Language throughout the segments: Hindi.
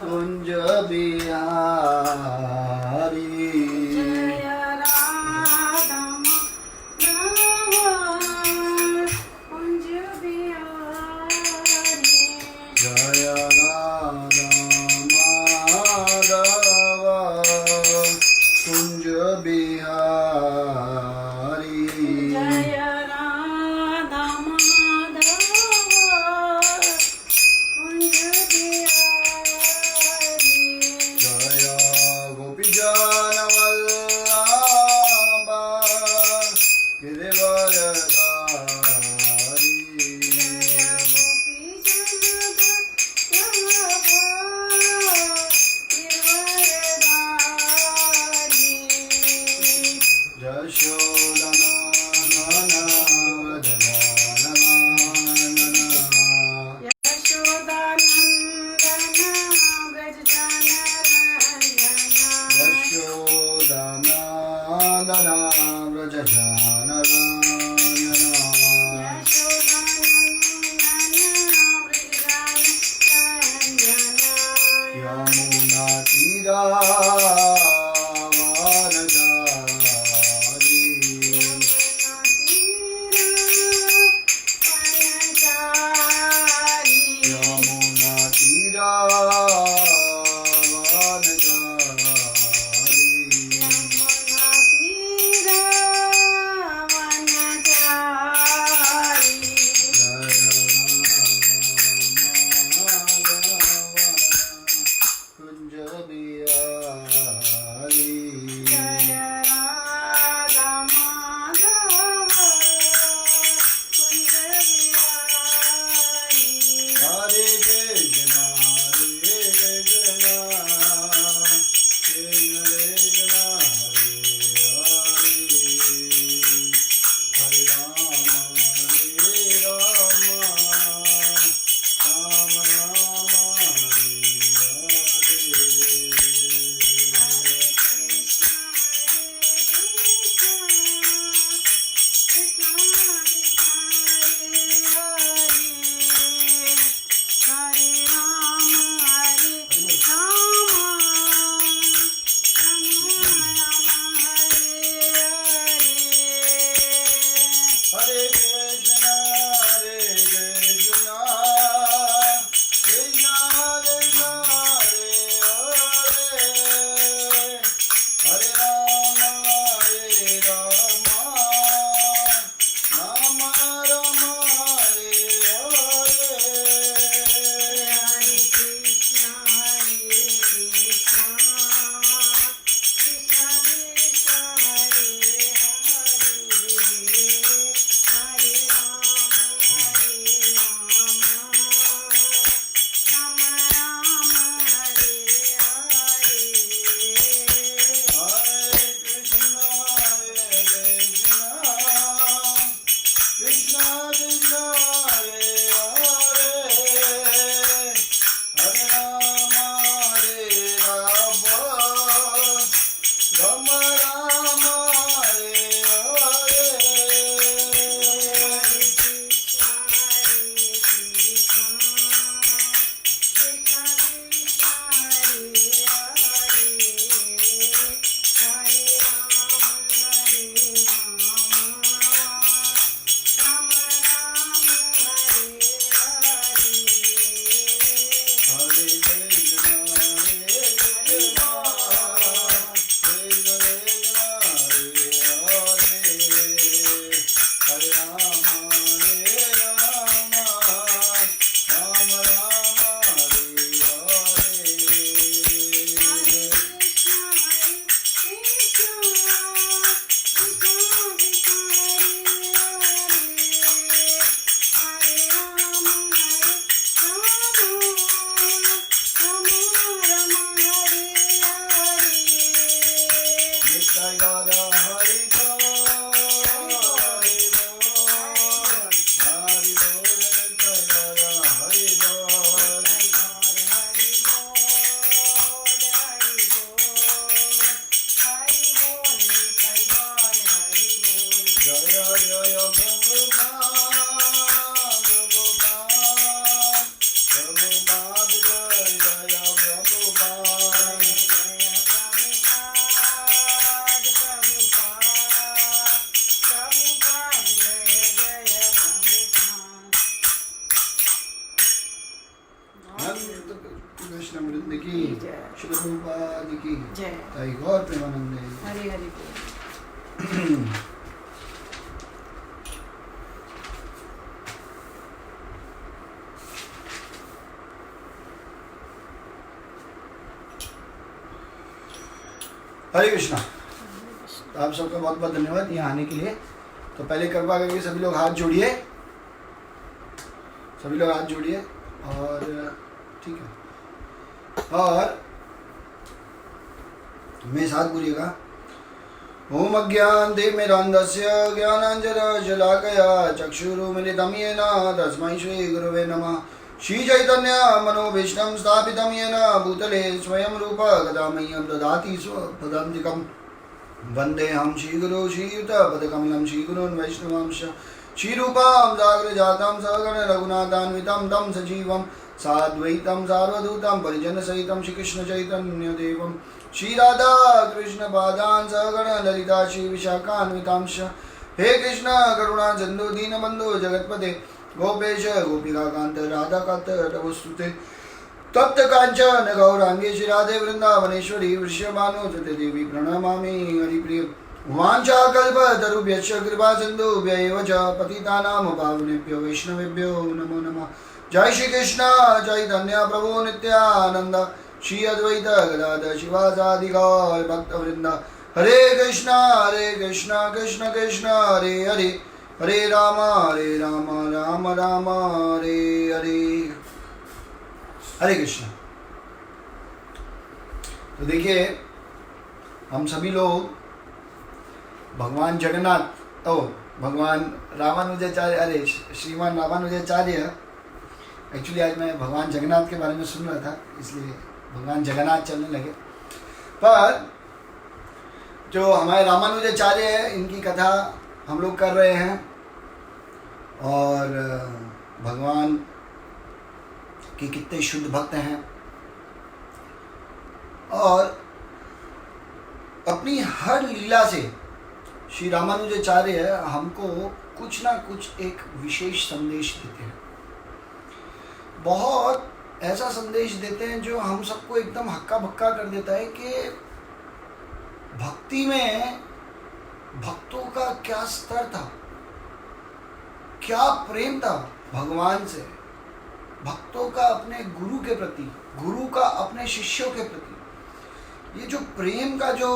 कुंज बिहारी जय राधा कुंज बिहारी जय राधा माधव कुंज बिहारी जय राधा माधव कुंज बिहारी जय गोपीजन वल्लभ गिरिवरधारी जय गोपी गिरवरधारी यशोदनन्दन यशोदानन्दन व्रजजनरञ्जना यशोदनन्दन व्रजजनरञ्जना यमुनातीरावनचारी यमुनातीरावनचारी कुंज बिहारी कृष्ण वृंद की जय। श्री प्रभुपाद की जय। ताई गौर प्रेमानंदे। हरि हरि बोल। हरे कृष्णा। तो आप सबका बहुत बहुत धन्यवाद यहाँ आने के लिए। तो पहले कृपा करके सभी लोग हाथ जोड़िए, सभी लोग हाथ जोड़िए और ठीक है। और मैं साथ बोलिएगा। ओम अज्ञानतिमिरान्धस्य ज्ञानाञ्जनशलाकया चक्षुरुमिलितं येन तस्मै श्रीगुरवे नमः। श्रीचैतन्य मनोभीष्टं स्थापितं येन भूतले स्वयं रूप कदा मह्यं ददाति स्वपदान्तिकं। वन्देऽहं श्रीगुरो श्रीयुतपदकमलं श्रीगुरून् वैष्णवांश श्रीरूपां साग्रजातं सगण रघुनाथान्वितं तं सजीवं साद्वैतं सार्वभौतं परिजनसहितं श्रीकृष्णचैतन्यदेवं श्रीराधा कृष्णपादान् सगण ललिता श्रीविशाखान्वितांश। हे कृष्ण करुणा सिन्धु दीनबन्धु जगत्पते गोपेश गोपिकान्त राधाकान्त नमोस्तुते। तप्त कांचन गौरांगे श्री राधे वृंदावनेश्वरी वृषभानुसुते देवी प्रणमामि हरिप्रिय। वाञ्छाकल्पतरुभ्यश्च कृपा सिन्धुभ्यैव च पतितानां पावनेभ्यो वैष्णवेभ्यो नमो नमः। जय श्री कृष्ण चैतन्य प्रभु नित्यानंद श्री अद्वैत गदाधर शिवासादि गौर भक्तवृंद। हरे कृष्ण कृष्ण कृष्ण हरे हरे हरे राम राम राम हरे हरे। हरे कृष्ण। तो देखिए हम सभी लोग भगवान जगन्नाथ भगवान रामानुजाचार्य अरे श्रीमान रामानुजाचार्य, एक्चुअली आज मैं भगवान जगन्नाथ के बारे में सुन रहा था इसलिए भगवान जगन्नाथ चलने लगे। पर जो हमारे रामानुजाचार्य है इनकी कथा हम लोग कर रहे हैं और भगवान के कितने शुद्ध भक्त हैं और अपनी हर लीला से श्री रामानुजाचार्य हमको कुछ ना कुछ एक विशेष संदेश देते हैं। बहुत ऐसा संदेश देते हैं जो हम सबको एकदम हक्का बक्का कर देता है कि भक्ति में भक्तों का क्या स्तर था, क्या प्रेम था भगवान से, भक्तों का अपने गुरु के प्रति, गुरु का अपने शिष्यों के प्रति। ये जो प्रेम का जो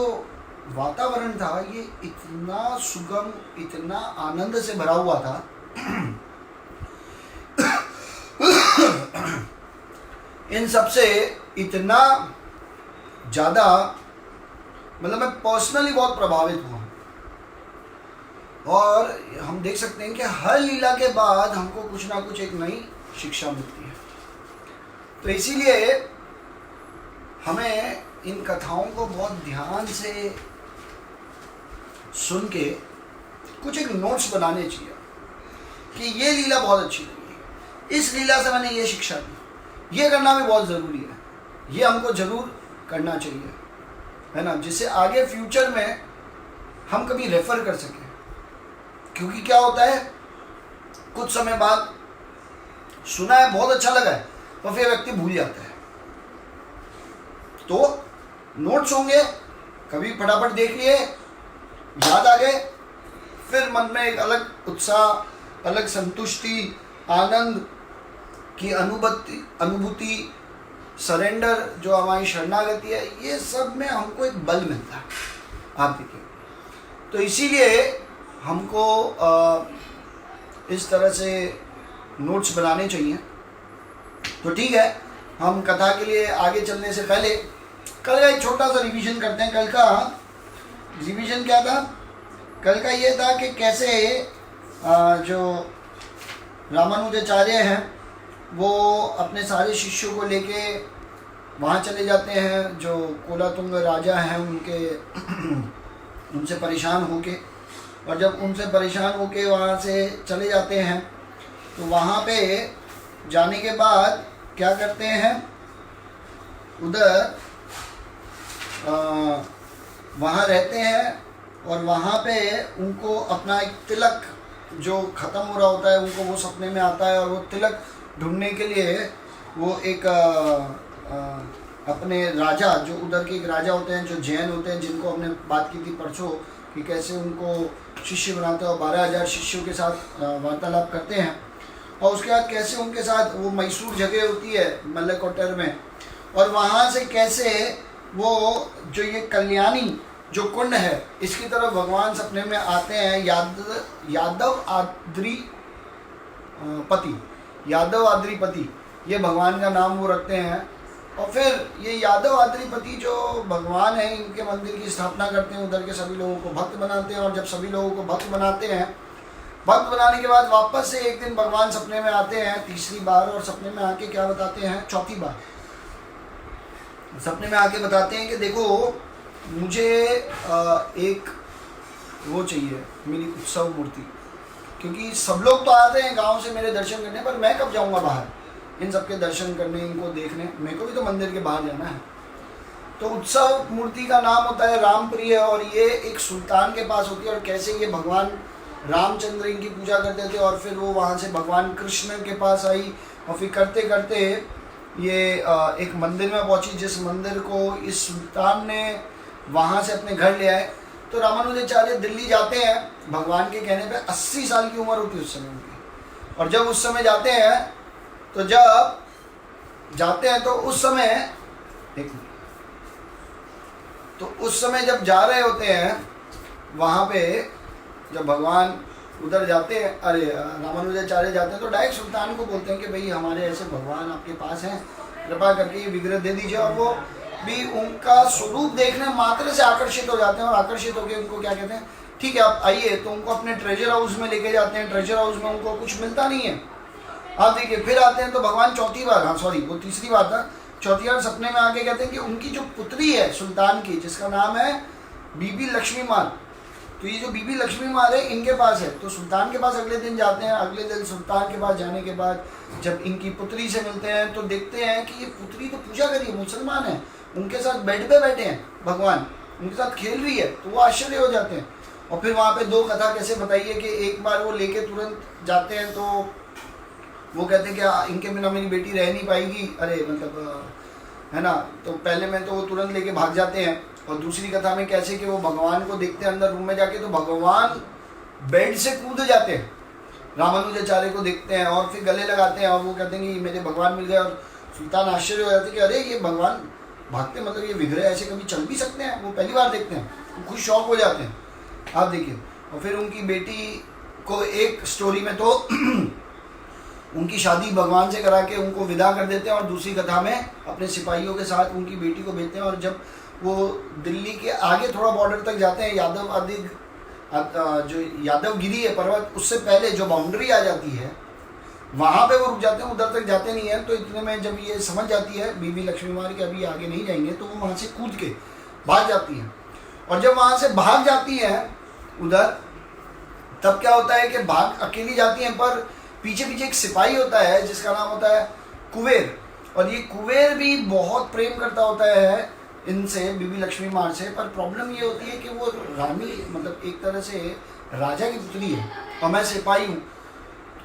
वातावरण था ये इतना सुगम, इतना आनंद से भरा हुआ था इन सब से इतना ज़्यादा, मतलब मैं पर्सनली बहुत प्रभावित हुआ। और हम देख सकते हैं कि हर लीला के बाद हमको कुछ ना कुछ एक नई शिक्षा मिलती है। तो इसीलिए हमें इन कथाओं को बहुत ध्यान से सुन के कुछ एक नोट्स बनाने चाहिए कि ये लीला बहुत अच्छी लगी, इस लीला से मैंने ये शिक्षा ली, ये करना भी बहुत ज़रूरी है, ये हमको ज़रूर करना चाहिए, है ना, जिससे आगे फ्यूचर में हम कभी रेफ़र कर सकें। क्योंकि क्या होता है, कुछ समय बाद सुना है, बहुत अच्छा लगा है, तो फिर व्यक्ति भूल जाता है। तो नोट्स होंगे, कभी फटाफट देख लिए, याद आ गए, फिर मन में एक अलग उत्साह, अलग संतुष्टि, आनंद की अनुभूति, सरेंडर जो हमारी शरणागति है, ये सब में हमको एक बल मिलता है। आप देखिए, तो इसीलिए हमको इस तरह से नोट्स बनाने चाहिए। तो ठीक है, हम कथा के लिए आगे चलने से पहले कल का एक छोटा सा रिवीजन करते हैं। कल का रिवीजन क्या था? कल का ये था कि कैसे जो रामानुजाचार्य हैं वो अपने सारे शिष्यों को लेके वहाँ चले जाते हैं, जो कोलातुंग राजा हैं उनके उनसे परेशान होके, और जब उनसे परेशान होके वहाँ से चले जाते हैं तो वहाँ पे जाने के बाद क्या करते हैं, उधर वहाँ रहते हैं और वहाँ पे उनको अपना एक तिलक जो ख़त्म हो रहा होता है, उनको वो सपने में आता है और वो तिलक ढूंढने के लिए वो एक अपने राजा, जो उधर के एक राजा होते हैं, जो जैन होते हैं, जिनको हमने बात की थी परसों कि कैसे उनको शिष्य बनाते हैं और 12,000 शिष्यों के साथ वार्तालाप करते हैं, और उसके बाद कैसे उनके साथ वो मैसूर जगह होती है मल्लकोट्टर में, और वहाँ से कैसे वो जो ये कल्याणी जो कुंड है इसकी तरफ भगवान सपने में आते हैं। यादव आद्रिपति ये भगवान का नाम वो रखते हैं। और फिर ये यादव आद्रिपति जो भगवान है, इनके मंदिर की स्थापना करते हैं, उधर के सभी लोगों को भक्त बनाते हैं, और जब सभी लोगों को भक्त बनाते हैं, भक्त बनाने के बाद वापस से एक दिन भगवान सपने में आते हैं तीसरी बार, और सपने में आके क्या बताते हैं, चौथी बार सपने में आके बताते हैं कि देखो मुझे एक वो चाहिए, मेरी उत्सव मूर्ति, क्योंकि सब लोग तो आते हैं गांव से मेरे दर्शन करने, पर मैं कब जाऊंगा बाहर इन सबके दर्शन करने, इनको देखने, मेरे को भी तो मंदिर के बाहर जाना है। तो उत्सव मूर्ति का नाम होता है रामप्रिय, और ये एक सुल्तान के पास होती है, और कैसे ये भगवान रामचंद्र इनकी पूजा करते थे, और फिर वो वहाँ से भगवान कृष्ण के पास आई, और फिर करते करते ये एक मंदिर में पहुँची, जिस मंदिर को इस सुल्तान ने वहाँ से अपने घर ले आए। तो रामानुजाचार्य दिल्ली जाते हैं भगवान के कहने पे, 80 साल की उम्र होती है उस समय उनकी, और जब उस समय जाते हैं तो उस समय जब जा रहे होते हैं वहाँ पे, जब भगवान उधर जाते हैं, अरे रामानुजाचार्य जाते हैं, तो डायरेक्ट सुल्तान को बोलते हैं कि भाई हमारे ऐसे भगवान आपके पास हैं, कृपा करके ये विग्रह दे दीजिए। और वो भी उनका स्वरूप देखने मात्र से आकर्षित हो जाते हैं, और आकर्षित होकर उनको क्या कहते हैं, ठीक है आप आइए। तो उनको अपने ट्रेजर हाउस में लेके जाते हैं। ट्रेजर हाउस में उनको कुछ मिलता नहीं है। आप देखिए फिर आते हैं तो भगवान चौथी बार, वो तीसरी बार था, चौथी बार सपने में आके कहते हैं कि उनकी जो पुत्री है सुल्तान की, जिसका नाम है बीबी लक्ष्मी माल, तो ये जो बीबी लक्ष्मी माल है इनके पास है। तो सुल्तान के पास अगले दिन जाते हैं। अगले दिन सुल्तान के पास जाने के बाद जब इनकी पुत्री से मिलते हैं तो देखते हैं कि ये पुत्री तो पूजा करी है, मुसलमान है, उनके साथ बेड पे बैठे हैं भगवान, उनके साथ खेल रही है। तो वो आश्चर्य हो जाते हैं। और फिर वहाँ पे दो कथा कैसे बताइए कि एक बार वो लेके तुरंत जाते हैं, तो वो कहते हैं कि इनके बिना मेरी बेटी रह नहीं पाएगी, अरे मतलब है ना, तो पहले में तो वो तुरंत लेके भाग जाते हैं। और दूसरी कथा में कैसे कि वो भगवान को देखते हैं अंदर रूम में जाके, तो भगवान बेड से कूद जाते हैं, रामानुजाचार्य को देखते हैं और फिर गले लगाते हैं, और वो कहते हैं कि मेरे भगवान मिल गए। और सुल्तान आश्चर्य हो जाते हैं कि अरे ये भगवान भागते, मतलब ये विग्रह ऐसे कभी चल भी सकते हैं, वो पहली बार देखते हैं, वो खुद शौक हो जाते हैं। आप देखिए। और फिर उनकी बेटी को एक स्टोरी में तो उनकी शादी भगवान से करा के उनको विदा कर देते हैं, और दूसरी कथा में अपने सिपाहियों के साथ उनकी बेटी को भेजते हैं। और जब वो दिल्ली के आगे थोड़ा बॉर्डर तक जाते हैं, जो यादवगिरी है पर्वत, उससे पहले जो बाउंड्री आ जाती है वहाँ पे वो रुक जाते हैं, उधर तक जाते नहीं हैं। तो इतने में जब ये समझ जाती है बीबी लक्ष्मी माल के अभी आगे नहीं जाएंगे, तो वो वहाँ से कूद के भाग जाती हैं। और जब वहाँ से भाग जाती हैं उधर, तब क्या होता है कि भाग अकेली जाती हैं, पर पीछे पीछे एक सिपाही होता है जिसका नाम होता है कुबेर। और ये कुबेर भी बहुत प्रेम करता होता है इनसे, बीबी लक्ष्मी माल से। पर प्रॉब्लम ये होती है कि वो रानी, मतलब एक तरह से राजा की पुत्री है और मैं सिपाही हूँ,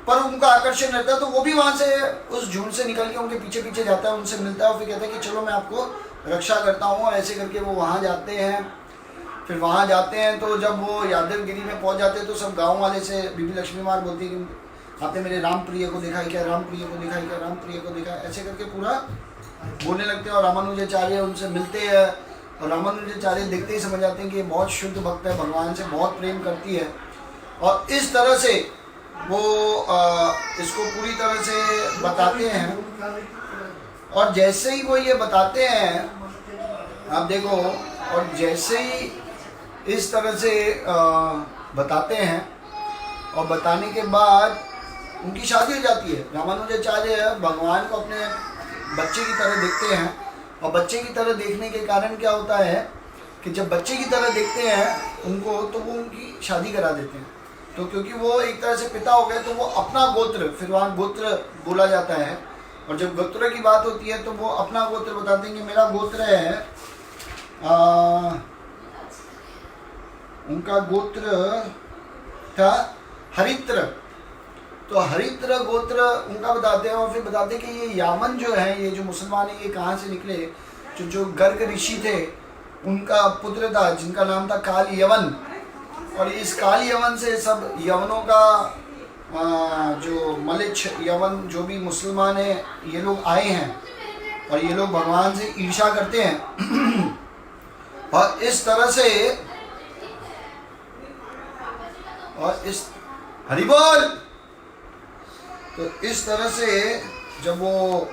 पर उनका आकर्षण रहता है। तो वो भी वहाँ से उस झुंड से निकल के उनके पीछे पीछे जाता है, उनसे मिलता है, और फिर कहता है कि चलो मैं आपको रक्षा करता हूँ। और ऐसे करके वो वहाँ जाते हैं। फिर वहाँ जाते हैं तो जब वो यादवगिरी में पहुँच जाते हैं तो सब गाँव वाले से बीबी लक्ष्मी माल बोलती है कि आपने मेरे रामप्रिय को देखा है क्या, रामप्रिय को देखा है क्या, रामप्रिय को देखा है, ऐसे करके पूरा बोलने लगते हैं। और रामानुजाचार्य उनसे मिलते हैं, और रामानुजाचार्य देखते ही समझ जाते हैं कि ये बहुत शुद्ध भक्त है, भगवान से बहुत प्रेम करती है। और इस तरह से वो इसको पूरी तरह से बताते हैं। और जैसे ही वो ये बताते हैं, आप देखो, और जैसे ही इस तरह से बताते हैं, और बताने के बाद उनकी शादी हो जाती है। रामानुजाचार्य भगवान को अपने बच्चे की तरह देखते हैं, और बच्चे की तरह देखने के कारण क्या होता है कि जब बच्चे की तरह देखते हैं उनको, तो वो उनकी शादी करा देते हैं। तो क्योंकि वो एक तरह से पिता हो गए, तो वो अपना गोत्र, फिर वहाँ गोत्र बोला जाता है। और जब गोत्र की बात होती है तो वो अपना गोत्र बताते हैं कि मेरा गोत्र है, उनका गोत्र था हरित्र। तो हरित्र गोत्र उनका बताते हैं, और फिर बताते हैं कि ये यामन जो है, ये जो मुसलमान है, ये कहाँ से निकले। जो गर्ग ऋषि थे उनका पुत्र था जिनका नाम था काल यवन, और इस काल यवन से सब यवनों का जो मलिच्छ यवन जो भी मुसलमान है ये लोग आए हैं, और ये लोग भगवान से ईर्ष्या करते हैं। और इस तरह से हरि बोल, तो इस तरह से जब वो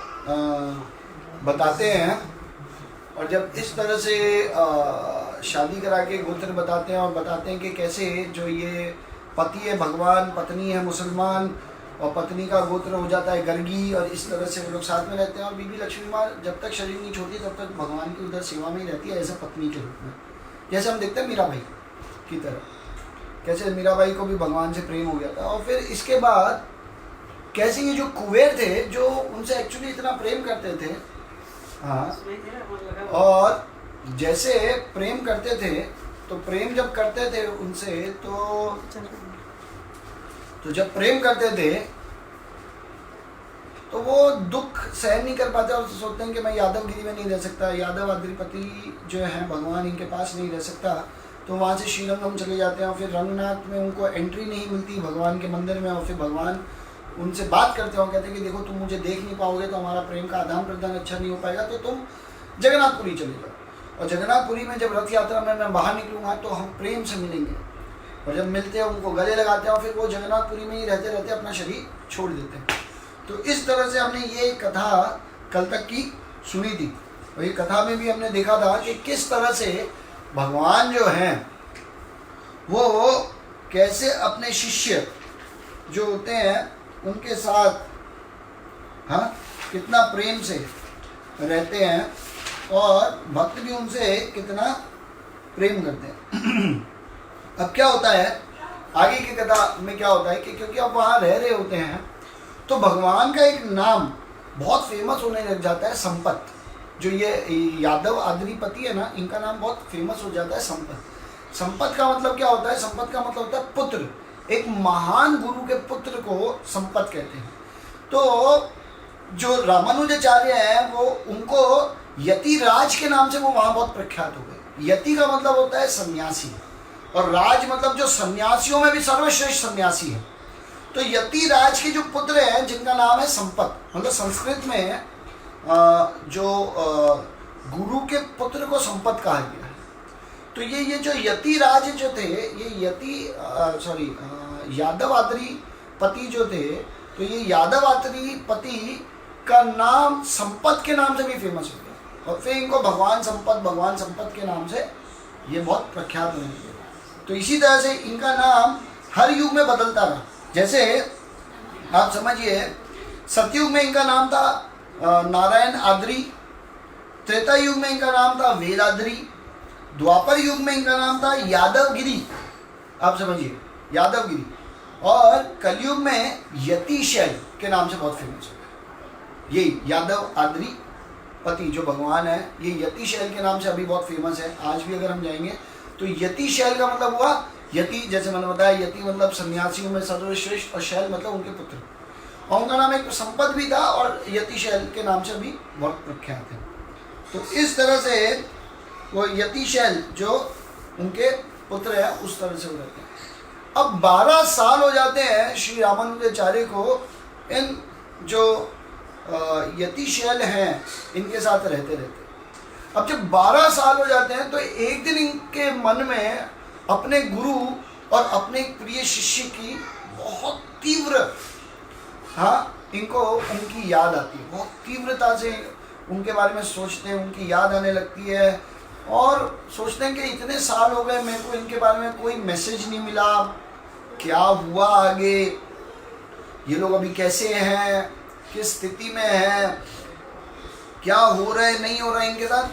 बताते हैं, और जब इस तरह से शादी करा के गोत्र बताते हैं, और बताते हैं कि कैसे जो ये पति है भगवान, पत्नी है मुसलमान, और पत्नी का गोत्र हो जाता है गर्गी, और इस तरह से वो लोग साथ में रहते हैं। और बीबी लक्ष्मी माँ जब तक शरीर नहीं छोड़ती तब तक भगवान की उधर सेवा में ही रहती है, ऐसे पत्नी के रूप में। जैसे हम देखते हैं मीराबाई की तरह, कैसे मीराबाई को भी भगवान से प्रेम हो गया था। और फिर इसके बाद कैसे ये जो कुबेर थे जो उनसे एक्चुअली इतना प्रेम करते थे, हाँ, और जैसे प्रेम करते थे, तो प्रेम जब करते थे उनसे, तो जब प्रेम करते थे तो वो दुख सहन नहीं कर पाते, और सोचते हैं कि मैं यादवगिरी में नहीं रह सकता, यादव आद्रिपति जो है भगवान इनके पास नहीं रह सकता, तो वहाँ से श्रीरंगम चले जाते हैं। और फिर रंगनाथ में उनको एंट्री नहीं मिलती भगवान के मंदिर में, और फिर भगवान उनसे बात करते हो, कहते हैं कि देखो तुम मुझे देख नहीं पाओगे तो हमारा प्रेम का आदान प्रदान अच्छा नहीं हो पाएगा, तो तुम जगन्नाथपुरी चले जाओ, और जगन्नाथपुरी में जब रथ यात्रा में मैं बाहर निकलूँगा तो हम प्रेम से मिलेंगे। और जब मिलते हैं उनको गले लगाते हैं, और फिर वो जगन्नाथपुरी में ही रहते रहते अपना शरीर छोड़ देते हैं। तो इस तरह से हमने ये कथा कल तक की सुनी थी, और ये कथा में भी हमने देखा था कि किस तरह से भगवान जो हैं वो कैसे अपने शिष्य जो होते हैं उनके साथ, हाँ, कितना प्रेम से रहते हैं, और भक्त भी उनसे कितना प्रेम करते हैं। अब क्या होता है आगे की कथा में, क्या होता है कि क्योंकि अब वहाँ रह रहे होते हैं तो भगवान का एक नाम बहुत फेमस होने लग जाता है, संपत। जो ये यादव आद्रिपति है ना, इनका नाम बहुत फेमस हो जाता है, संपत। संपत का मतलब क्या होता है? संपत का मतलब होता है पुत्र। एक महान गुरु के पुत्र को संपत कहते हैं। तो जो रामानुजाचार्य हैं वो उनको यतिराज के नाम से वो वहाँ बहुत प्रख्यात हो गए। यति का मतलब होता है सन्यासी, और राज मतलब जो सन्यासियों में भी सर्वश्रेष्ठ सन्यासी है। तो यतिराज के जो पुत्र हैं जिनका नाम है संपत, मतलब संस्कृत में जो गुरु के पुत्र को संपत कहा गया है। तो ये जो यतिराज जो थे, ये यादवात्री जो थे, तो ये यादवात्री का नाम संपत के नाम से भी फेमस हो गया, और फिर इनको भगवान संपत के नाम से ये बहुत प्रख्यात होने लगे। तो इसी तरह से इनका नाम हर युग में बदलता रहा। जैसे आप समझिए, सतयुग में इनका नाम था नारायण आद्री, त्रेता युग में इनका नाम था वेदाद्री, द्वापर युग में इनका नाम था यादवगिरी, आप समझिए यादवगिरी, और कलयुग में यतिशैल के नाम से बहुत फेमस हो गया। ये यादव आद्री पति जो भगवान है, ये यतिशैल के नाम से अभी बहुत फेमस है। आज भी अगर हम जाएंगे तो यतिशैल का मतलब हुआ, यति जैसे मैंने बताया, यति मतलब सन्यासियों में सर्वश्रेष्ठ, और शैल मतलब उनके पुत्र, और उनका नाम एक संपत भी था, और यतिशैल के नाम से भी बहुत प्रख्यात है। तो इस तरह से वो यतिशैल जो उनके पुत्र है उस तरह से हो रहते हैं। अब 12 साल हो जाते हैं श्री रामानुजाचार्य को इन जो यतिशैल हैं इनके साथ रहते रहते। अब जब 12 साल हो जाते हैं तो एक दिन इनके मन में अपने गुरु और अपने प्रिय शिष्य की बहुत तीव्र, इनको उनकी याद आती है। बहुत तीव्रता से उनके बारे में सोचते हैं, उनकी याद आने लगती है, और सोचते हैं कि इतने साल हो गए, मेरे को इनके बारे में कोई मैसेज नहीं मिला, क्या हुआ आगे, ये लोग अभी कैसे हैं, किस स्थिति में हैं, क्या हो रहा है नहीं हो रहा है इनके साथ,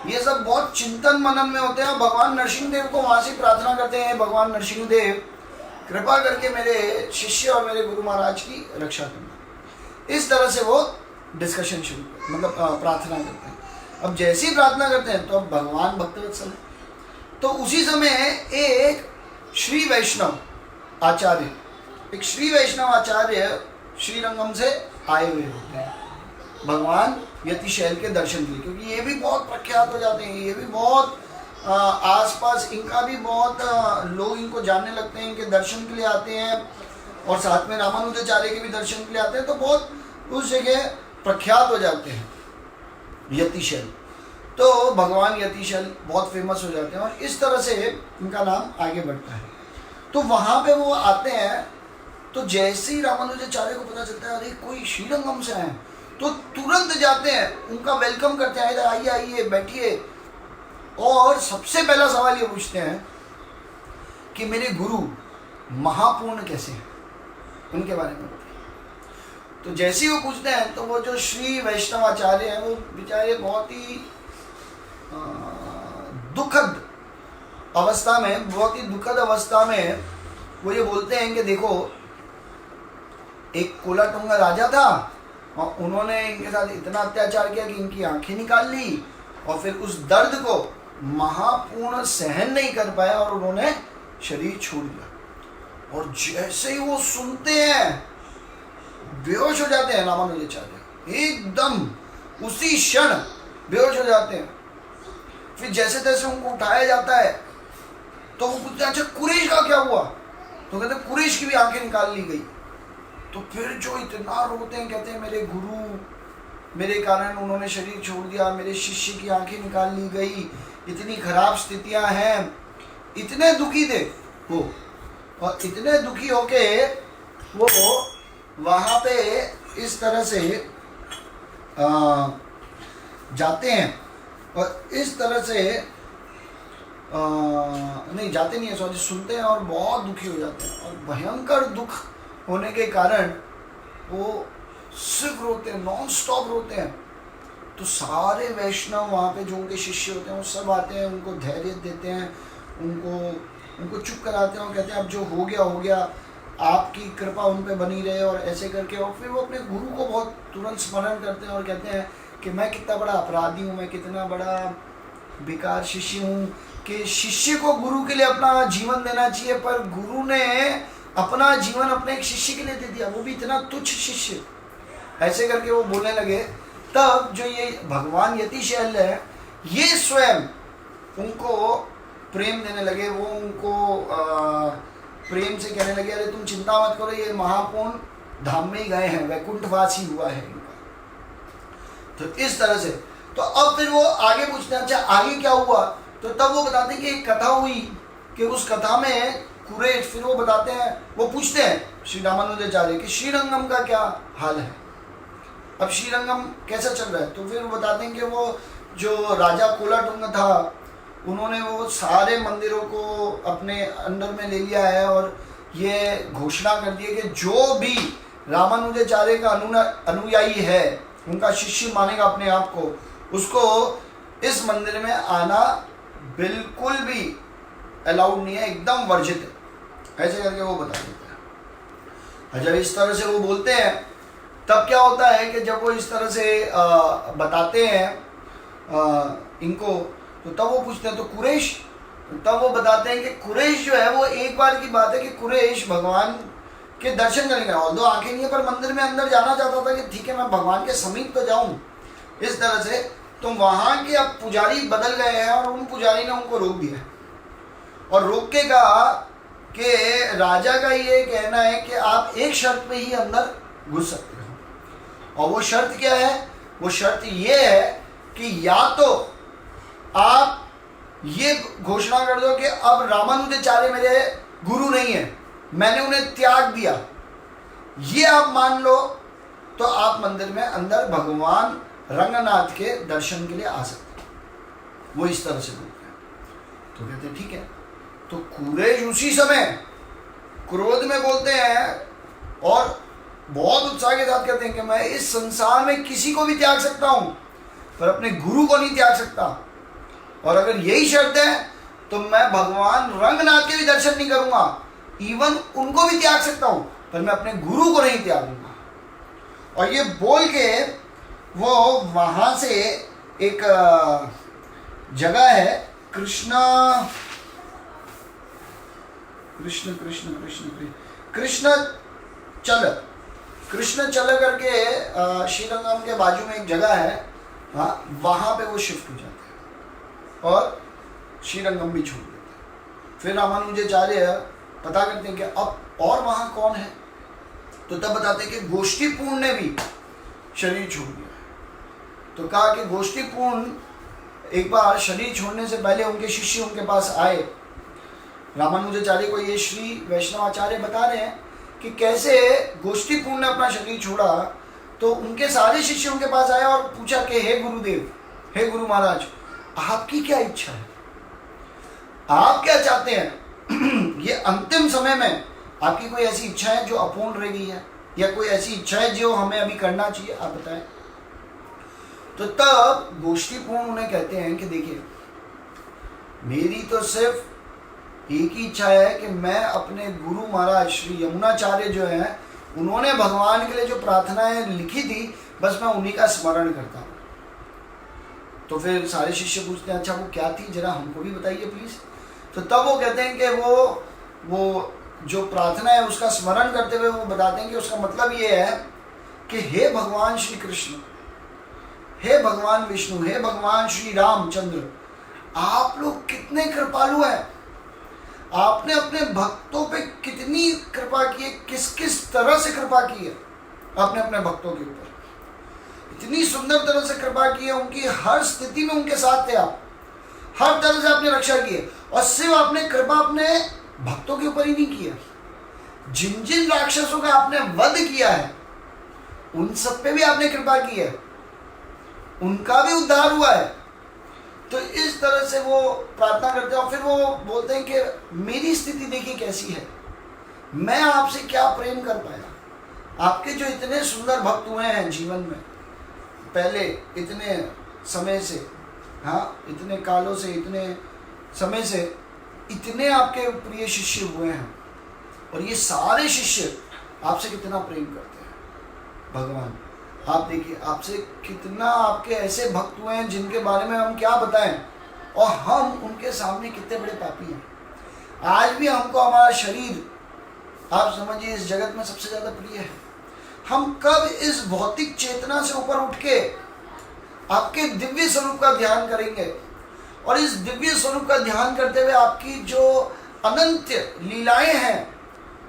ये सब बहुत चिंतन मनन में होते हैं। भगवान नरसिंह देव को वहाँ से प्रार्थना करते हैं, भगवान नरसिंह देव कृपा करके मेरे शिष्य और मेरे गुरु महाराज की रक्षा करना। इस तरह से वो डिस्कशन शुरू मतलब प्रार्थना करते हैं। अब जैसी प्रार्थना करते हैं तो अब भगवान भक्तवत्सल है, तो उसी समय एक श्री वैष्णव आचार्य श्रीरंगम से आए हुए होते हैं भगवान यतिशैल के दर्शन के लिए, क्योंकि ये भी बहुत प्रख्यात हो जाते हैं, ये भी बहुत आसपास इनका भी बहुत लोग इनको जानने लगते हैं, इनके दर्शन के लिए आते हैं, और साथ में रामानुजाचार्य के भी दर्शन के लिए आते हैं, तो बहुत उस जगह प्रख्यात हो जाते हैं यतिशैल। तो भगवान यतिशैल बहुत फेमस हो जाते हैं और इस तरह से इनका नाम आगे बढ़ता है। तो वहाँ पे वो आते हैं, तो जैसे ही रामानुजाचार्य को पता चलता है अरे कोई श्रीरंगम से आए, तो तुरंत जाते हैं, उनका वेलकम करते हैं, इधर आइए आइए बैठिए, और सबसे पहला सवाल ये पूछते हैं कि मेरे गुरु महापूर्ण कैसे हैं, उनके बारे में बताइए। तो जैसे ही वो पूछते हैं तो वो जो श्री वैष्णवाचार्य हैं वो बेचारे बहुत ही दुखद अवस्था में, बहुत ही दुखद अवस्था में वो ये बोलते हैं कि देखो, एक कोलाटुंगा राजा था और उन्होंने इनके साथ इतना अत्याचार किया कि इनकी आंखें निकाल ली, और फिर उस दर्द को महापूर्ण सहन नहीं कर पाया और उन्होंने शरीर छोड़ दिया। और जैसे ही वो सुनते हैं बेहोश हो जाते हैं रामानुजाचार्य, एकदम उसी क्षण बेहोश हो जाते हैं। फिर जैसे तैसे उनको उठाया जाता है तो वो पूछते हैं अच्छा कुरेश का क्या हुआ, तो कहते हैं कुरेश की भी आंखें निकाल ली गई। तो फिर जो इतना रोते हैं, कहते हैं मेरे गुरु, मेरे कारण उन्होंने शरीर छोड़ दिया, मेरे शिष्य की आंखें निकाल ली गई, इतनी खराब स्थितियां हैं, इतने दुखी थे वो, और इतने दुखी होके वो वहाँ पे इस तरह से जाते हैं, और इस तरह से नहीं जाते नहीं है, सॉरी, सुनते हैं और बहुत दुखी हो जाते हैं, और भयंकर दुख होने के कारण वो सिर्फ रोते हैं, नॉन स्टॉप रोते हैं। तो सारे वैष्णव वहाँ पे जो उनके शिष्य होते हैं वो सब आते हैं, उनको धैर्य देते हैं, उनको चुप कराते हैं और कहते हैं अब जो हो गया, आपकी कृपा उन पे बनी रहे, और ऐसे करके। और फिर वो अपने गुरु को बहुत तुरंत स्मरण करते हैं और कहते हैं कि मैं कितना बड़ा अपराधी हूँ, मैं कितना बड़ा बेकार शिष्य हूँ, कि शिष्य को गुरु के लिए अपना जीवन देना चाहिए, पर गुरु ने अपना जीवन अपने एक शिष्य के लिए दे दिया, वो भी इतना तुच्छ शिष्य। ऐसे करके वो बोलने लगे। तब जो ये भगवान यतिशैल है, ये स्वयं उनको प्रेम देने लगे, वो उनको प्रेम से कहने लगे अरे तुम चिंता मत करो, ये महापूर्ण धाम में ही गए हैं, वैकुंठवासी हुआ है इनका। तो इस तरह से तो अब फिर वो आगे पूछते हैं अच्छा आगे क्या हुआ, तो तब वो बताते हैं कि एक कथा हुई कि उस कथा में कुरेश, फिर वो बताते हैं, वो पूछते हैं श्री रामानुजाचार्य कि श्रीरंगम का क्या हाल है, अब श्रीरंगम कैसा चल रहा है। तो फिर वो बताते हैं कि वो जो राजा कोलाटुंग था, उन्होंने वो सारे मंदिरों को अपने अंडर में ले लिया है, और ये घोषणा कर दी है कि जो भी रामानुजाचार्य का अनुयायी है, उनका शिष्य मानेगा अपने आप को, उसको इस मंदिर में आना बिल्कुल भी अलाउड नहीं है, एकदम वर्जित है। ऐसे करके वो बता देते हैं। जब इस तरह से वो बोलते हैं तब क्या होता है कि जब वो इस तरह से बताते हैं इनको, तो तब वो पूछते हैं तो कुरेश, तब वो बताते हैं कि कुरेश जो है वो एक बार की बात है कि कुरेश भगवान के दर्शन करने गया, ऑल्दो आंखें नहीं है पर मंदिर में अंदर जाना चाहता था कि ठीक है मैं भगवान के समीप तो जाऊं इस तरह से। तो वहाँ के अब पुजारी बदल गए हैं और उन पुजारी ने उनको रोक दिया, और रोक के कहा कि राजा का ये कहना है कि आप एक शर्त पे ही अंदर घुस सकते हो, और वो शर्त क्या है, वो शर्त ये है कि या तो आप ये घोषणा कर दो कि अब रामानुजाचार्य मेरे गुरु नहीं है, मैंने उन्हें त्याग दिया, ये आप मान लो तो आप मंदिर में अंदर भगवान रंगनाथ के दर्शन के लिए आ सकते हैं। वो इस तरह से बोलते हैं। तो कहते हैं ठीक है। तो कुरेश उसी समय क्रोध में बोलते हैं और बहुत उत्साह के साथ कहते हैं कि मैं इस संसार में किसी को भी त्याग सकता हूं पर अपने गुरु को नहीं त्याग सकता, और अगर यही शर्त है तो मैं भगवान रंगनाथ के भी दर्शन नहीं करूंगा, इवन उनको भी त्याग सकता हूं पर मैं अपने गुरु को नहीं त्यागूंगा। और ये बोल के वो वहां से एक जगह है कृष्ण चल, कृष्ण चल करके श्रीरंगम के बाजू में एक जगह है, हाँ, वहाँ पे वो शिफ्ट हो जाते हैं और श्रीरंगम भी छोड़ देते हैं। फिर रामानुजाचार्य पता करते हैं कि अब और वहाँ कौन है, तो तब बताते हैं कि गोष्ठीपूर्ण ने भी शरीर छोड़ दिया। तो कहा कि गोष्ठीपूर्ण एक बार शरीर छोड़ने से पहले उनके शिष्य उनके पास आए। रामानुजाचार्य को ये श्री वैष्णवाचार्य बता रहे हैं कि कैसे गोष्ठीपूर्ण ने अपना शरीर छोड़ा। तो उनके सारे शिष्य उनके पास आए और पूछा कि हे गुरुदेव, हे गुरु महाराज, आपकी क्या इच्छा है, आप क्या चाहते हैं? ये अंतिम समय में आपकी कोई ऐसी इच्छा है जो अपूर्ण रह गई है, या कोई ऐसी इच्छा है जो हमें अभी करना चाहिए, आप बताएं। तो तब गोष्ठीपूर्ण उन्हें कहते हैं कि देखिए, मेरी तो सिर्फ एक ही इच्छा है कि मैं अपने गुरु महाराज श्री यमुनाचार्य जो हैं, उन्होंने भगवान के लिए जो प्रार्थनाएं लिखी थी, बस मैं उन्हीं का स्मरण करता हूँ। तो फिर सारे शिष्य पूछते हैं, अच्छा वो क्या थी, जरा हमको भी बताइए प्लीज। तो तब वो कहते हैं कि वो जो प्रार्थना है उसका स्मरण करते हुए वो बताते हैं कि उसका मतलब ये है कि हे भगवान श्री कृष्ण, हे भगवान विष्णु, हे भगवान श्री रामचंद्र, आप लोग कितने कृपालु हैं, आपने अपने भक्तों पे कितनी कृपा की है, किस किस तरह से कृपा की है आपने अपने भक्तों के ऊपर, इतनी सुंदर तरह से कृपा की है, उनकी हर स्थिति में उनके साथ थे आप, हर तरह से आपने रक्षा की है। और सिर्फ आपने कृपा अपने भक्तों के ऊपर ही नहीं किया, जिन जिन राक्षसों का आपने वध किया है उन सब पे भी आपने कृपा की है, उनका भी उद्धार हुआ है। तो इस तरह से वो प्रार्थना करते हैं और फिर वो बोलते हैं कि मेरी स्थिति देखिए कैसी है, मैं आपसे क्या प्रेम कर पाया। आपके जो इतने सुंदर भक्त हुए हैं जीवन में, पहले इतने समय से, हाँ, इतने कालों से, इतने समय से इतने आपके प्रिय शिष्य हुए हैं, और ये सारे शिष्य आपसे कितना प्रेम करते हैं। भगवान आप देखिए, आपसे कितना आपके ऐसे भक्त हुए हैं जिनके बारे में हम क्या बताएं, और हम उनके सामने कितने बड़े पापी हैं। आज भी हमको हमारा शरीर, आप समझिए, इस जगत में सबसे ज़्यादा प्रिय है। हम कब इस भौतिक चेतना से ऊपर उठ के आपके दिव्य स्वरूप का ध्यान करेंगे, और इस दिव्य स्वरूप का ध्यान करते हुए आपकी जो अनंत लीलाएं हैं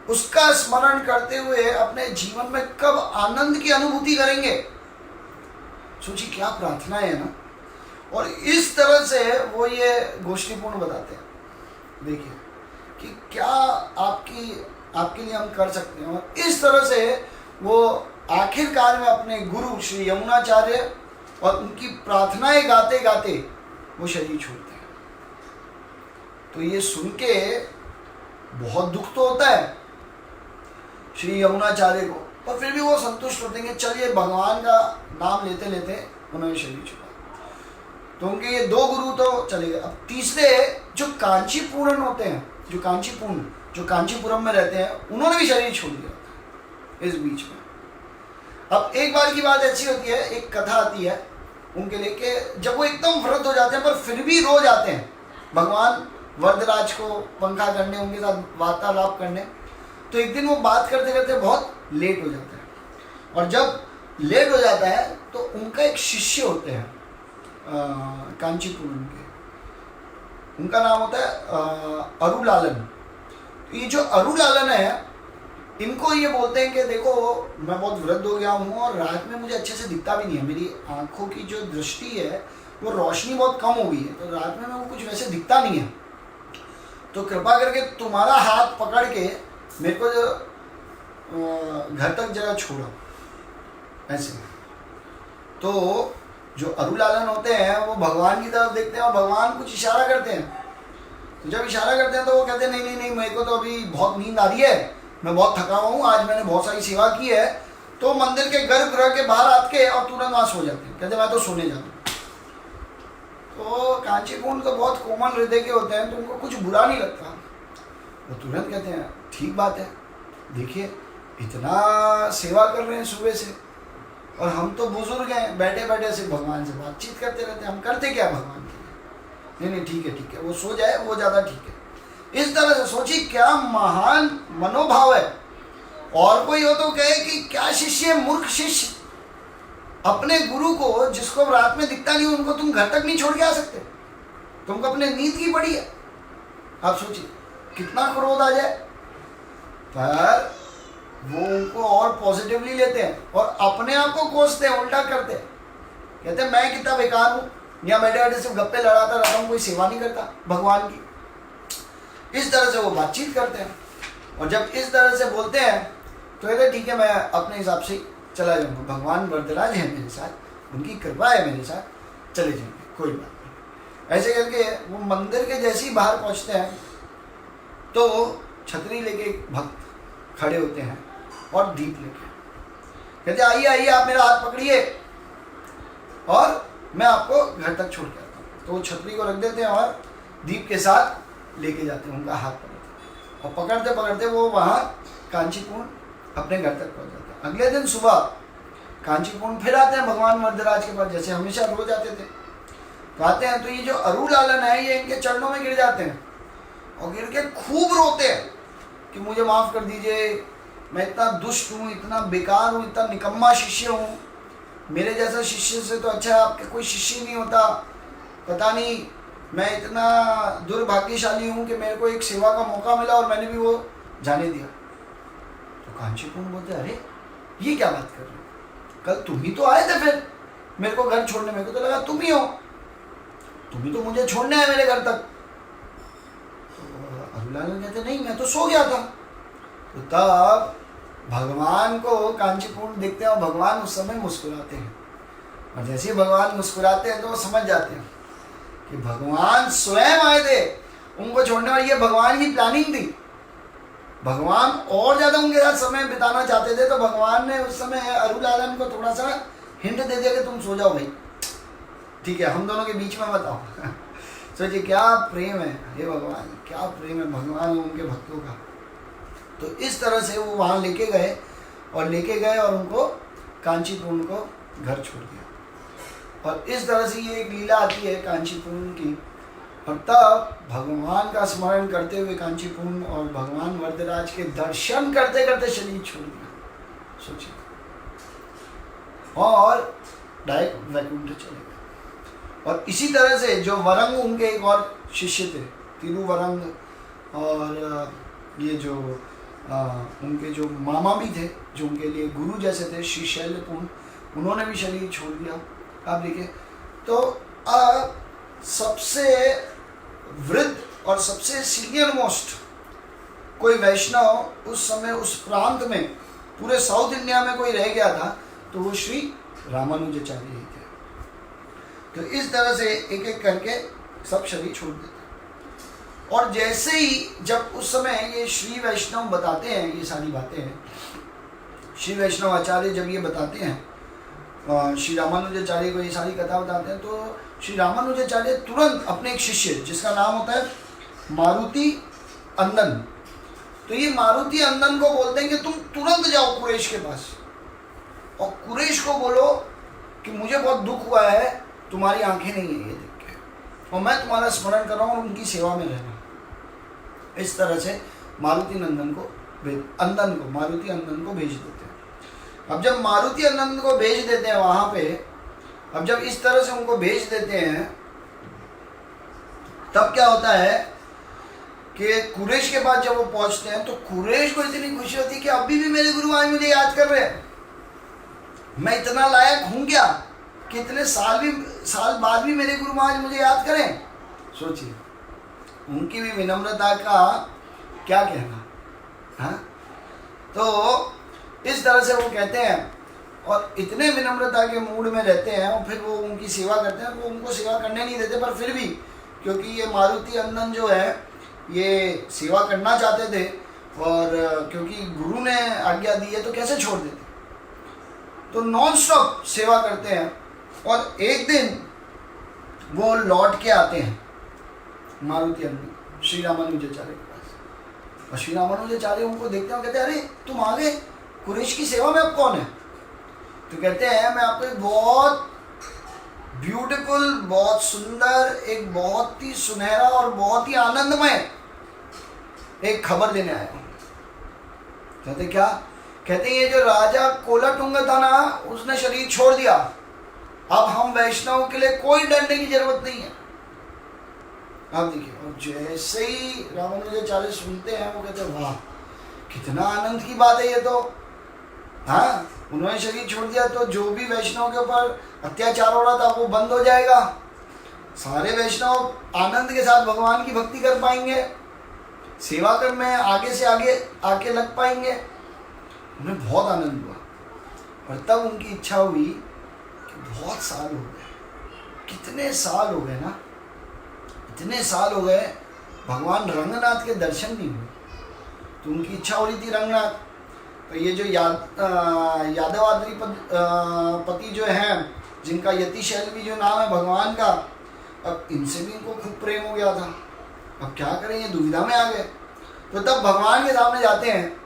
उसका स्मरण करते हुए अपने जीवन में कब आनंद की अनुभूति करेंगे। सोचिए क्या प्रार्थना है ना। और इस तरह से वो ये गोष्ठीपूर्ण बताते हैं, देखिए कि क्या आपके लिए हम कर सकते हैं। और इस तरह से वो आखिरकार में अपने गुरु श्री यमुनाचार्य और उनकी प्रार्थनाएं गाते गाते वो शरीर छोड़ते हैं। तो ये सुन के बहुत दुख तो होता है श्री यमुनाचार्य को, पर फिर भी वो संतुष्ट होते हैं कि चलिए भगवान का नाम लेते लेते उन्होंने शरीर छोड़ा। तो उनके ये दो गुरु तो चले गए। अब तीसरे जो कांचीपुरम होते हैं, जो कांचीपुरम में रहते हैं, उन्होंने भी शरीर छोड़ दिया इस बीच में। अब एक बार की बात ऐसी होती है, एक कथा आती है उनके लिए कि जब वो एकदम वृद्ध हो जाते हैं पर फिर भी रोज आते हैं भगवान वरदराज को पंखा करने, उनके साथ वार्तालाप करने। तो एक दिन वो बात करते करते बहुत लेट हो जाता है, और जब लेट हो जाता है तो उनका एक शिष्य होते हैं कांचीपुरम के, उनका नाम होता है अरुलालन। ये जो अरुलालन है, इनको ये बोलते हैं कि देखो मैं बहुत वृद्ध हो गया हूँ और रात में मुझे अच्छे से दिखता भी नहीं है, मेरी आँखों की जो दृष्टि है वो रोशनी बहुत कम हो गई है, तो रात में मेरे को कुछ वैसे दिखता नहीं है। तो कृपा करके तुम्हारा हाथ पकड़ के मेरे को जो घर तक जगह छोड़ो ऐसे। तो जो अरुलालन होते हैं वो भगवान की तरफ देखते हैं और भगवान कुछ इशारा करते हैं। तो जब इशारा करते हैं तो वो कहते हैं नहीं नहीं नहीं, मेरे को तो अभी बहुत नींद आ रही है, मैं बहुत थका हुआ हूँ, आज मैंने बहुत सारी सेवा की है। तो मंदिर के गर्भगृह के बाहर आके और तुरंत वहाँ सो जाते हैं, कहते मैं तो सोने जाता हूँ। तो कांचीपुरम तो बहुत कोमल हृदय के होते हैं, तो उनको कुछ बुरा नहीं लगता। वो तुरंत कहते हैं ठीक बात है, देखिए इतना सेवा कर रहे हैं सुबह से, और हम तो बुजुर्ग हैं, बैठे बैठे से भगवान से बातचीत करते रहते हैं, हम करते क्या भगवान के लिए। नहीं नहीं ठीक है, वो सो जाए वो ज़्यादा ठीक है। इस तरह से सोचिए क्या महान मनोभाव है और कोई हो तो कहे कि क्या शिष्य, मूर्ख शिष्य, अपने गुरु को जिसको रात में दिखता नहीं उनको तुम घर तक नहीं छोड़ के आ सकते, तुमको अपने नींद की पड़ी है। आप सोचिए कितना क्रोध आ जाए, पर वो उनको और पॉजिटिवली लेते हैं और अपने आप को कोसते हैं, उल्टा करते हैं, कहते हैं मैं कितना बेकार हूँ, यहाँ बैठे बैठे सिर्फ गप्पे लड़ाता रहता हूँ, कोई सेवा नहीं करता भगवान की। इस तरह से वो बातचीत करते हैं और जब इस तरह से बोलते हैं तो कहते ठीक है मैं अपने हिसाब से चला जाऊँगा, भगवान वरदराज है मेरे साथ, उनकी कृपा है मेरे साथ, चले जाएंगे कोई बात नहीं। ऐसे करके वो मंदिर के जैसे ही बाहर पहुँचते हैं तो छतरी लेके भक्त खड़े होते हैं और दीप लेके, कहते आइए आइए आप मेरा हाथ पकड़िए और मैं आपको घर तक छोड़ के आता हूँ। तो वो छतरी को रख देते हैं और दीप के साथ लेके जाते हैं, उनका हाथ पकड़ते और पकड़ते पकड़ते वो वहाँ कांचीपुरम अपने घर तक पहुँच जाते हैं। अगले दिन सुबह कांचीपुरम फिर आते हैं भगवान वरदराज के पास, जैसे हमेशा रोज आते थे। तो आते हैं तो ये जो अरुलालन है ये इनके चरणों में गिर जाते हैं और गिर के खूब रोते हैं कि मुझे माफ़ कर दीजिए, मैं इतना दुष्ट हूँ, इतना बेकार हूँ, इतना निकम्मा शिष्य हूँ, मेरे जैसा शिष्य से तो अच्छा आपके कोई शिष्य नहीं होता, पता नहीं मैं इतना दुर्भाग्यशाली हूँ कि मेरे को एक सेवा का मौका मिला और मैंने भी वो जाने दिया। तो कांचीपुरम बोलते अरे ये क्या बात कर रहे हो, कल तुम ही तो आए थे फिर मेरे को घर छोड़ने, मेरे को तो लगा तुम ही हो, तुम ही तो मुझे छोड़ने आए मेरे घर तक। तो अरुलालन कहते नहीं मैं तो सो गया था। तो तब भगवान को कांचीपुरम देखते हैं और भगवान उस समय मुस्कुराते हैं और जैसे ही भगवान मुस्कुराते हैं तो वो समझ जाते हैं कि भगवान स्वयं आए थे उनको छोड़ने वाली, ये भगवान की प्लानिंग थी। भगवान और ज़्यादा उनके साथ समय बिताना चाहते थे तो भगवान ने उस समय अरुलालन को थोड़ा सा हिंट दे दिया कि तुम सो जाओ भाई, ठीक है हम दोनों के बीच में बताओ। सोचिए क्या प्रेम है, हे भगवान क्या प्रेम है भगवान उनके भक्तों का। तो इस तरह से वो वहाँ लेके गए और उनको कांचीपुरम को घर छोड़ दिया। और इस तरह से ये एक लीला आती है कांचीपुरम की। और तब भगवान का स्मरण करते हुए कांचीपुरम और भगवान वरदराज के दर्शन करते करते शरीर छोड़ दिया, सोचिए, और डायरेक्ट वैकुंठ चले गए। और इसी तरह से जो वरंग उनके एक और शिष्य थे, तिरुवरंग, और ये जो उनके जो मामा भी थे जो उनके लिए गुरु जैसे थे, श्री शैलपुंज, उन्होंने भी शरीर छोड़ दिया। आप देखिए तो सबसे वृद्ध और सबसे सीनियर मोस्ट कोई वैष्णव उस समय उस प्रांत में पूरे साउथ इंडिया में कोई रह गया था तो वो श्री रामानुजाचार्य ही थे। तो इस तरह से एक एक करके सब शरीर छोड़ देते। और जैसे ही जब उस समय ये श्री वैष्णव बताते हैं ये सारी बातें, श्री वैष्णव आचार्य जब ये बताते हैं श्री रामानुजाचार्य को ये सारी कथा बताते हैं, तो श्री रामानुजाचार्य तुरंत अपने एक शिष्य जिसका नाम होता है मारुति अंदन, तो ये मारुति अंदन को बोलते हैं कि तुम तुरंत जाओ कुरेश के पास और कुरेश को बोलो कि मुझे बहुत दुख हुआ है, तुम्हारी आंखें नहीं है ये देख के, और मैं तुम्हारा स्मरण कर रहा हूँ और उनकी सेवा में रहना। इस तरह से मारुति अंदन को मारुति अंदन को भेज देते हैं। अब जब मारुति अंदन को भेज देते हैं वहाँ पे, अब जब इस तरह से उनको भेज देते हैं तब क्या होता है कि कुरेश के पास जब वो पहुँचते हैं तो कुरेश को इतनी खुशी होती है कि अभी भी मेरे गुरु आज मुझे याद कर रहे हैं, मैं इतना लायक हूँ क्या कि इतने साल बाद भी मेरे गुरु महाराज मुझे याद करें। सोचिए उनकी भी विनम्रता का क्या कहना। हाँ, तो इस तरह से वो कहते हैं और इतने विनम्रता के मूड में रहते हैं और फिर वो उनकी सेवा करते हैं। वो उनको सेवा करने नहीं देते, पर फिर भी क्योंकि ये मारुति अंदन जो है ये सेवा करना चाहते थे और क्योंकि गुरु ने आज्ञा दी है तो कैसे छोड़ देते, तो नॉन स्टॉप सेवा करते हैं। और एक दिन वो लौट के आते हैं मारुति अंदन श्री रामानुजाचार्य के पास, और श्री रामानुजाचार्य उनको देखते हैं और कहते हैं अरे तुम आ गए, कुरेश की सेवा में अब कौन है? तो कहते हैं मैं आपको एक बहुत ब्यूटीफुल, बहुत सुंदर, एक बहुत ही सुनहरा और बहुत ही आनंदमय एक खबर देने आया हूँ। कहते क्या? कहते हैं ये जो राजा कोलाटुंगा था ना, उसने शरीर छोड़ दिया। अब हम वैष्णव के लिए कोई डरने की जरूरत नहीं है। आप देखिए, और जैसे ही रामानुजाचार्य सुनते हैं वो कहते हैं वाह कितना आनंद की बात है ये तो। हाँ, उन्होंने शरीर छोड़ दिया तो जो भी वैष्णव के ऊपर अत्याचार हो रहा था वो बंद हो जाएगा। सारे वैष्णव आनंद के साथ भगवान की भक्ति कर पाएंगे, सेवा कर में आगे से आगे आके लग पाएंगे। उन्हें बहुत आनंद हुआ। और तब उनकी इच्छा हुई कि बहुत साल हो गए, कितने साल हो गए ना, इतने साल हो गए भगवान रंगनाथ के दर्शन नहीं हुए। तो उनकी इच्छा हो रही थी रंगनाथ। तो ये जो यादवाद्री पति जो हैं, जिनका यतिशैल भी जो नाम है भगवान का, अब इनसे भी इनको खूब प्रेम हो गया था। अब क्या करें, ये दुविधा में आ गए। तो तब भगवान के सामने जाते हैं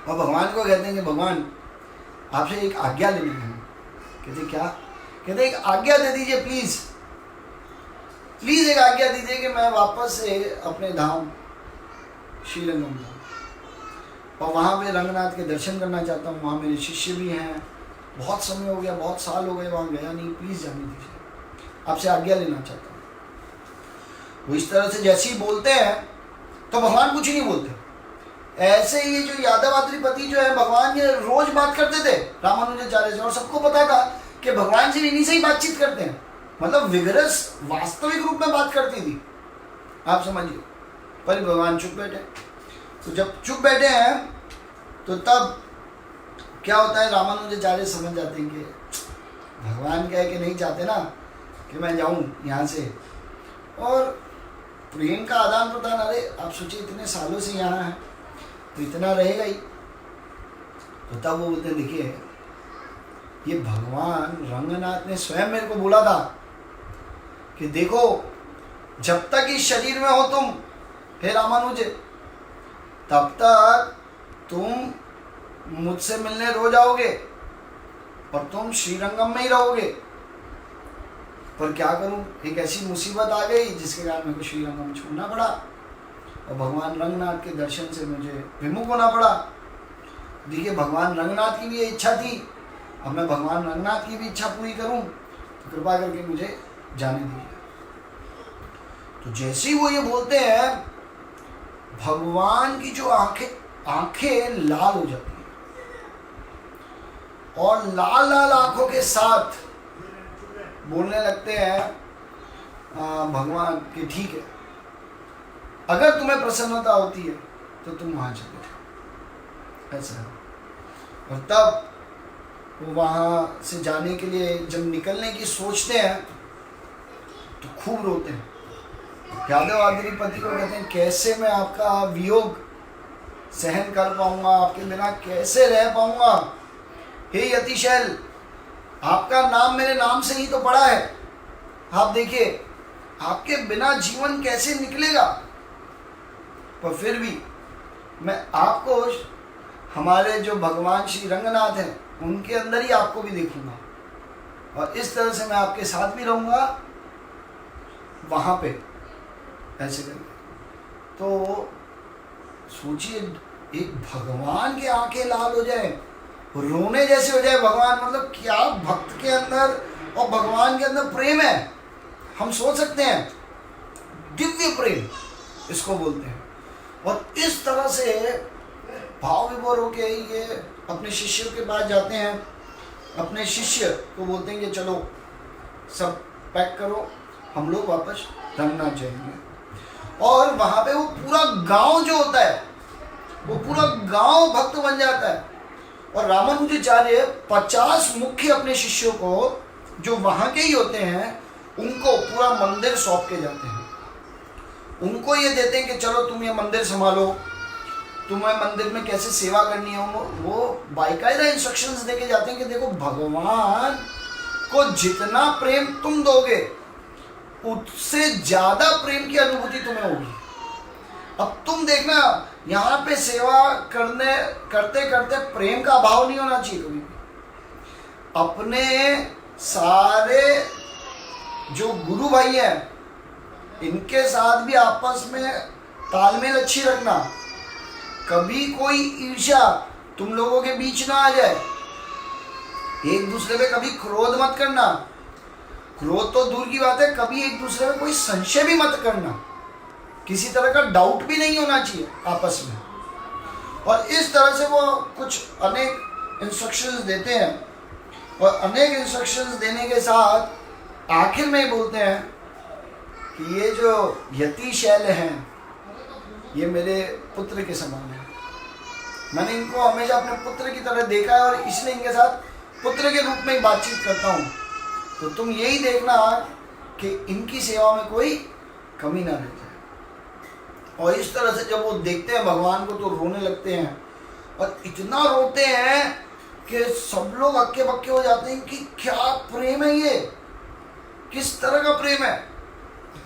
और भगवान को कहते हैं कि भगवान आपसे एक आज्ञा लेनी है। कहते क्या? कहते एक आज्ञा दे दीजिए प्लीज़, प्लीज़ एक आज्ञा दीजिए कि मैं वापस से अपने धाम श्रीरंगम जाऊँ और वहाँ पे रंगनाथ के दर्शन करना चाहता हूँ। वहाँ मेरे शिष्य भी हैं, बहुत समय हो गया, बहुत साल हो गए वहाँ गया नहीं, प्लीज़ जाने दीजिए, आपसे आज्ञा लेना चाहता हूँ। वो इस तरह से जैसे ही बोलते हैं तो भगवान कुछ ही नहीं बोलते। ऐसे ही जो यादवाद्री पति जो है, भगवान ये रोज बात करते थे रामानुजाचार्य से, और सबको पता था कि भगवान जी इन्हीं से ही बातचीत करते हैं। मतलब विगरस वास्तविक रूप में बात करती थी, आप समझिए। पर भगवान चुप बैठे। तो जब चुप बैठे हैं तो तब क्या होता है, रामानुजाचार्य समझ जाते हैं कि भगवान कह के नहीं चाहते ना कि मैं जाऊं यहाँ से। और प्रेम का आदान प्रदान, अरे आप सोचिए इतने सालों से यहाँ है तो इतना रहेगा ही। तो तब वो बोलते देखिए ये भगवान रंगनाथ ने स्वयं मेरे को बोला था कि देखो जब तक इस शरीर में हो तुम हे रामानुज, तब तक तुम मुझसे मिलने रोज आओगे और तुम श्रीरंगम में ही रहोगे। पर क्या करूं, एक ऐसी मुसीबत आ गई जिसके कारण मेरे को श्रीरंगम छोड़ना पड़ा और भगवान रंगनाथ के दर्शन से मुझे विमुख होना पड़ा। देखिए भगवान रंगनाथ की भी ये इच्छा थी, अब मैं भगवान रंगनाथ की भी इच्छा पूरी करूं तो कृपा करके मुझे जाने दीजिए। तो जैसे ही वो ये बोलते हैं, भगवान की जो आंखें लाल हो जाती हैं और लाल लाल आंखों के साथ बोलने लगते हैं भगवान कि ठीक है, अगर तुम्हें प्रसन्नता होती है तो तुम वहां चले जाओ। ऐसा है। और तब वो वहाँ से जाने के लिए जब निकलने की सोचते हैं तो खूब रोते हैं। यादवाद्री पति को कहते हैं कैसे मैं आपका वियोग सहन कर पाऊंगा, आपके बिना कैसे रह पाऊंगा। हे यतिशैल, आपका नाम मेरे नाम से ही तो पड़ा है, आप देखिए आपके बिना जीवन कैसे निकलेगा। पर फिर भी मैं आपको, हमारे जो भगवान श्री रंगनाथ हैं उनके अंदर ही आपको भी देखूंगा और इस तरह से मैं आपके साथ भी रहूंगा वहां पे। ऐसे करके तो सोचिए, एक भगवान की आंखें लाल हो जाए, रोने जैसे हो जाए भगवान, मतलब क्या भक्त के अंदर और भगवान के अंदर प्रेम है, हम सोच सकते हैं। दिव्य प्रेम इसको बोलते हैं। और इस तरह से भाव विभोर होके ये अपने शिष्यों के पास जाते हैं, अपने शिष्य को बोलते हैं कि चलो सब पैक करो, हम लोग वापस रंगनाथ जाएंगे। और वहाँ पे वो पूरा गांव जो होता है, वो पूरा गांव भक्त बन जाता है। और रामानुजाचार्य 50 मुख्य अपने शिष्यों को, जो वहाँ के ही होते हैं, उनको पूरा मंदिर सौंप के जाते हैं। उनको ये देते हैं कि चलो तुम ये मंदिर संभालो, तुम्हें मंदिर में कैसे सेवा करनी है। वो बाकायदा इंस्ट्रक्शंस देके जाते हैं कि देखो भगवान को जितना प्रेम तुम दोगे उससे ज़्यादा प्रेम की अनुभूति तुम्हें होगी। अब तुम देखना, यहाँ पे सेवा करते करते प्रेम का अभाव नहीं होना चाहिए कभी भी। अपने सारे जो गुरु भाई हैं इनके साथ भी आपस में तालमेल अच्छी रखना। कभी कोई ईर्ष्या, तुम लोगों के बीच ना आ जाए। एक दूसरे पे कभी क्रोध मत करना, क्रोध तो दूर की बात है, कभी एक दूसरे में कोई संशय भी मत करना, किसी तरह का डाउट भी नहीं होना चाहिए आपस में। और इस तरह से वो कुछ अनेक इंस्ट्रक्शंस देते हैं, और अनेक इंस्ट्रक्शंस देने के साथ आखिर में बोलते हैं कि ये जो यति शैल हैं ये मेरे पुत्र के समान है। मैंने इनको हमेशा अपने पुत्र की तरह देखा है और इसलिए इनके साथ पुत्र के रूप में ही बातचीत करता हूँ। तो तुम यही देखना कि इनकी सेवा में कोई कमी ना रह जाए। और इस तरह से जब वो देखते हैं भगवान को तो रोने लगते हैं, और इतना रोते हैं कि सब लोग हक्के बक्के हो जाते हैं कि क्या प्रेम है ये, किस तरह का प्रेम है।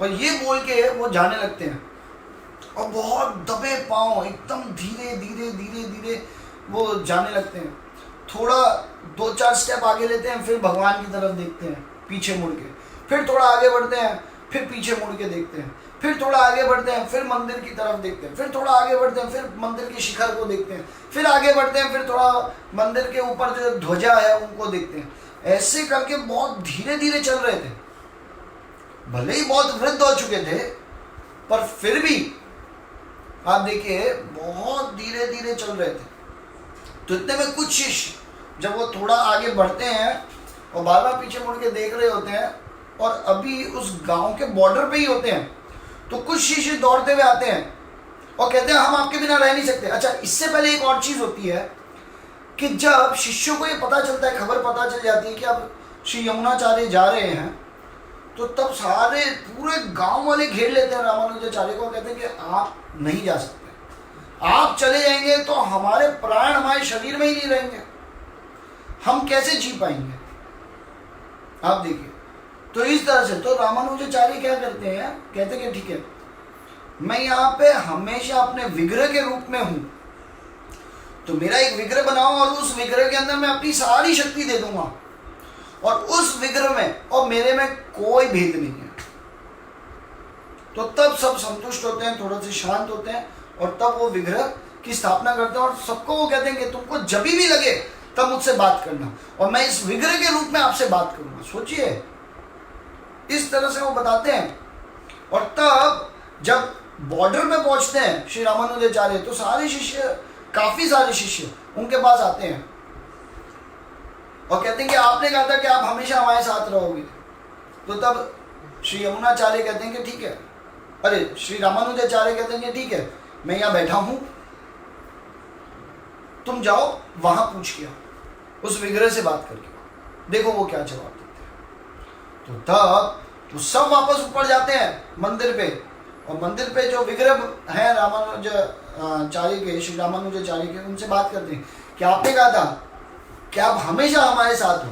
और ये बोल के वो जाने लगते हैं, और बहुत दबे पांव एकदम धीरे धीरे धीरे धीरे वो जाने लगते हैं। थोड़ा 2-4 स्टेप आगे लेते हैं, फिर भगवान की तरफ देखते हैं पीछे मुड़ के, फिर थोड़ा आगे बढ़ते हैं, फिर पीछे मुड़ के देखते हैं, फिर थोड़ा आगे बढ़ते हैं, फिर मंदिर की तरफ देखते हैं, फिर थोड़ा आगे बढ़ते हैं, फिर मंदिर के शिखर को देखते हैं, फिर आगे बढ़ते हैं, फिर थोड़ा मंदिर के ऊपर जो ध्वजा है उनको देखते हैं। ऐसे करके बहुत धीरे धीरे चल रहे थे। भले ही बहुत वृद्ध हो चुके थे, पर फिर भी आप देखिए बहुत धीरे धीरे चल रहे थे। तो इतने में कुछ शिष्य जब वो थोड़ा आगे बढ़ते हैं और बार बार पीछे मुड़ के देख रहे होते हैं, और अभी उस गांव के बॉर्डर पे ही होते हैं, तो कुछ शिष्य दौड़ते हुए आते हैं और कहते हैं हम आपके बिना रह नहीं सकते। अच्छा, इससे पहले एक और चीज़ होती है कि जब शिष्यों को ये पता चलता है, खबर पता चल जाती है कि अब श्री यमुनाचार्य जा रहे हैं, तो तब सारे पूरे गांव वाले घेर लेते हैं रामानुजाचार्य को, कहते हैं कि आप नहीं जा सकते, आप चले जाएंगे तो हमारे प्राण हमारे शरीर में ही नहीं रहेंगे, हम कैसे जी पाएंगे। आप देखिए, तो इस तरह से तो रामानुजाचार्य क्या करते हैं, कहते हैं कि ठीक है, मैं यहाँ पे हमेशा अपने विग्रह के रूप में हूं, तो मेरा एक विग्रह बनाओ और उस विग्रह के अंदर मैं अपनी सारी शक्ति दे दूंगा, और उस विग्रह में और मेरे में कोई भेद नहीं है। तो तब सब संतुष्ट होते हैं, थोड़ा से शांत होते हैं, और तब वो विग्रह की स्थापना करते हैं, और सबको वो कहते हैं कि तुमको जब भी लगे तब मुझसे बात करना, और मैं इस विग्रह के रूप में आपसे बात करूंगा। सोचिए, इस तरह से वो बताते हैं। और तब जब बॉर्डर में पहुंचते हैं श्री रामानुजाचार्य, तो सारे शिष्य, काफी सारे शिष्य उनके पास आते हैं और कहते हैं कि आपने कहा था कि आप हमेशा हमारे साथ रहोगे। तो तब श्री यमुनाचार्य कहते हैं कि ठीक है, अरे श्री रामानुजाचार्य कहते हैं कि ठीक है, मैं यहाँ बैठा हूं, तुम जाओ वहां पूछ के आओ, उस विग्रह से बात करके देखो वो क्या जवाब देते हैं। तो तब वो सब वापस ऊपर जाते हैं मंदिर पे, और मंदिर पे जो विग्रह है रामानुजाचार्य के, श्री रामानुजाचार्य के, उनसे बात करते हैं कि आपने कहा था कि आप हमेशा हमारे साथ हो।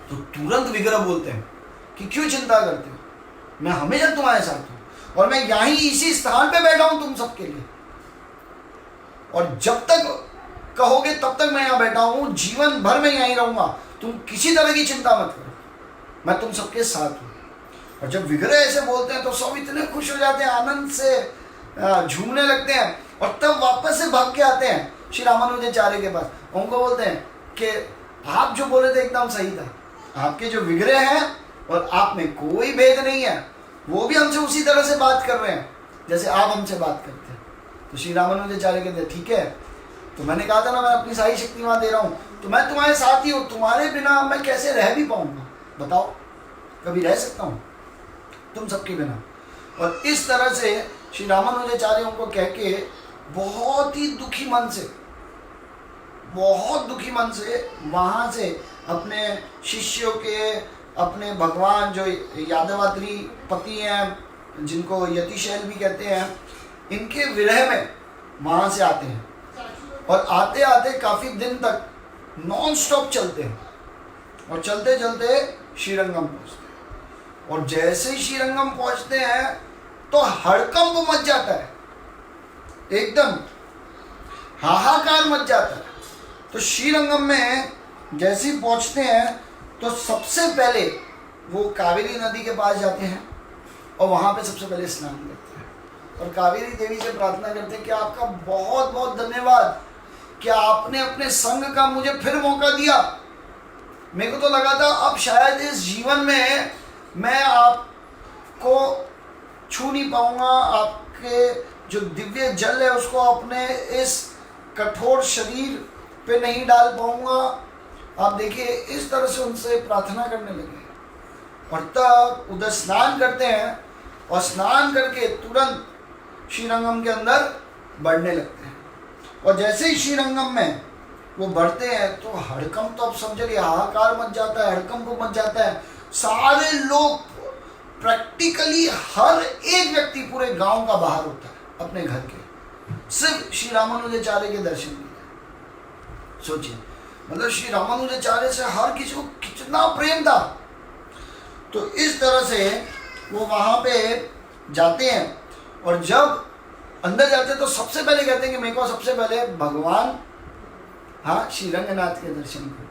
तो तुरंत विग्रह बोलते हैं कि क्यों चिंता करते हो, मैं हमेशा तुम्हारे साथ हूं, और मैं यहीं इसी स्थान पे बैठा हूं तुम सबके लिए, और जब तक कहोगे तब तक मैं यहाँ बैठा हूं, जीवन भर में यहीं रहूंगा, तुम किसी तरह की चिंता मत करो, मैं तुम सबके साथ हूं। और जब विग्रह ऐसे बोलते हैं तो सब इतने खुश हो जाते हैं, आनंद से झूमने लगते हैं, और तब वापस से भाग के आते हैं श्री रामानुजाचार्य के पास। उनको बोलते हैं कि आप जो बोले थे एकदम सही था, आपके जो विग्रह हैं और आप में कोई भेद नहीं है, वो भी हमसे उसी तरह से बात कर रहे हैं जैसे आप हमसे बात करते हैं। तो श्री रामानुजाचार्य कहते हैं ठीक है, तो मैंने कहा था ना मैं अपनी सारी शक्ति वहाँ दे रहा हूँ, तो मैं तुम्हारे साथ ही हूँ, तुम्हारे बिना मैं कैसे रह भी पाऊंगा, बताओ, कभी रह सकता हूँ तुम सबके बिना। और इस तरह से श्री रामानुजाचार्य उनको कह के बहुत ही दुखी मन से, बहुत दुखी मन से वहाँ से अपने शिष्यों के, अपने भगवान जो यादवात्री पति हैं जिनको यतिशैल भी कहते हैं, इनके विरह में वहाँ से आते हैं, और आते आते काफ़ी दिन तक नॉन स्टॉप चलते हैं, और चलते चलते श्रीरंगम पहुँचते हैं। और जैसे ही श्रीरंगम पहुँचते हैं तो हड़कंप मच जाता है, एकदम हाहाकार मच जाता है। तो श्रीरंगम में जैसे ही पहुँचते हैं तो सबसे पहले वो कावेरी नदी के पास जाते हैं, और वहाँ पे सबसे पहले स्नान करते हैं, और कावेरी देवी से प्रार्थना करते हैं कि आपका बहुत बहुत धन्यवाद कि आपने अपने संग का मुझे फिर मौका दिया। मेरे को तो लगा था अब शायद इस जीवन में मैं आपको छू नहीं पाऊंगा, आपके जो दिव्य जल है उसको अपने इस कठोर शरीर पे नहीं डाल पाऊंगा। आप देखिए इस तरह से उनसे प्रार्थना करने लगे और तब उधर स्नान करते हैं और स्नान करके तुरंत श्रीरंगम के अंदर बढ़ने लगते हैं। और जैसे ही श्रीरंगम में वो बढ़ते हैं तो हड़कंप, तो अब समझिए हाहाकार मच जाता है, हड़कंप मच जाता है। सारे लोग, प्रैक्टिकली हर एक व्यक्ति पूरे गांव का बाहर होता है अपने घर के, सिर्फ श्री रामानुजाचार्य के दर्शन के लिए। सोचिए, मतलब श्री रामानुजाचार्य से हर किसी को कितना प्रेम था। तो इस तरह से वो वहां पे जाते हैं और जब अंदर जाते हैं तो सबसे पहले कहते हैं कि मेरे को सबसे पहले भगवान श्री रंगनाथ के दर्शन करने।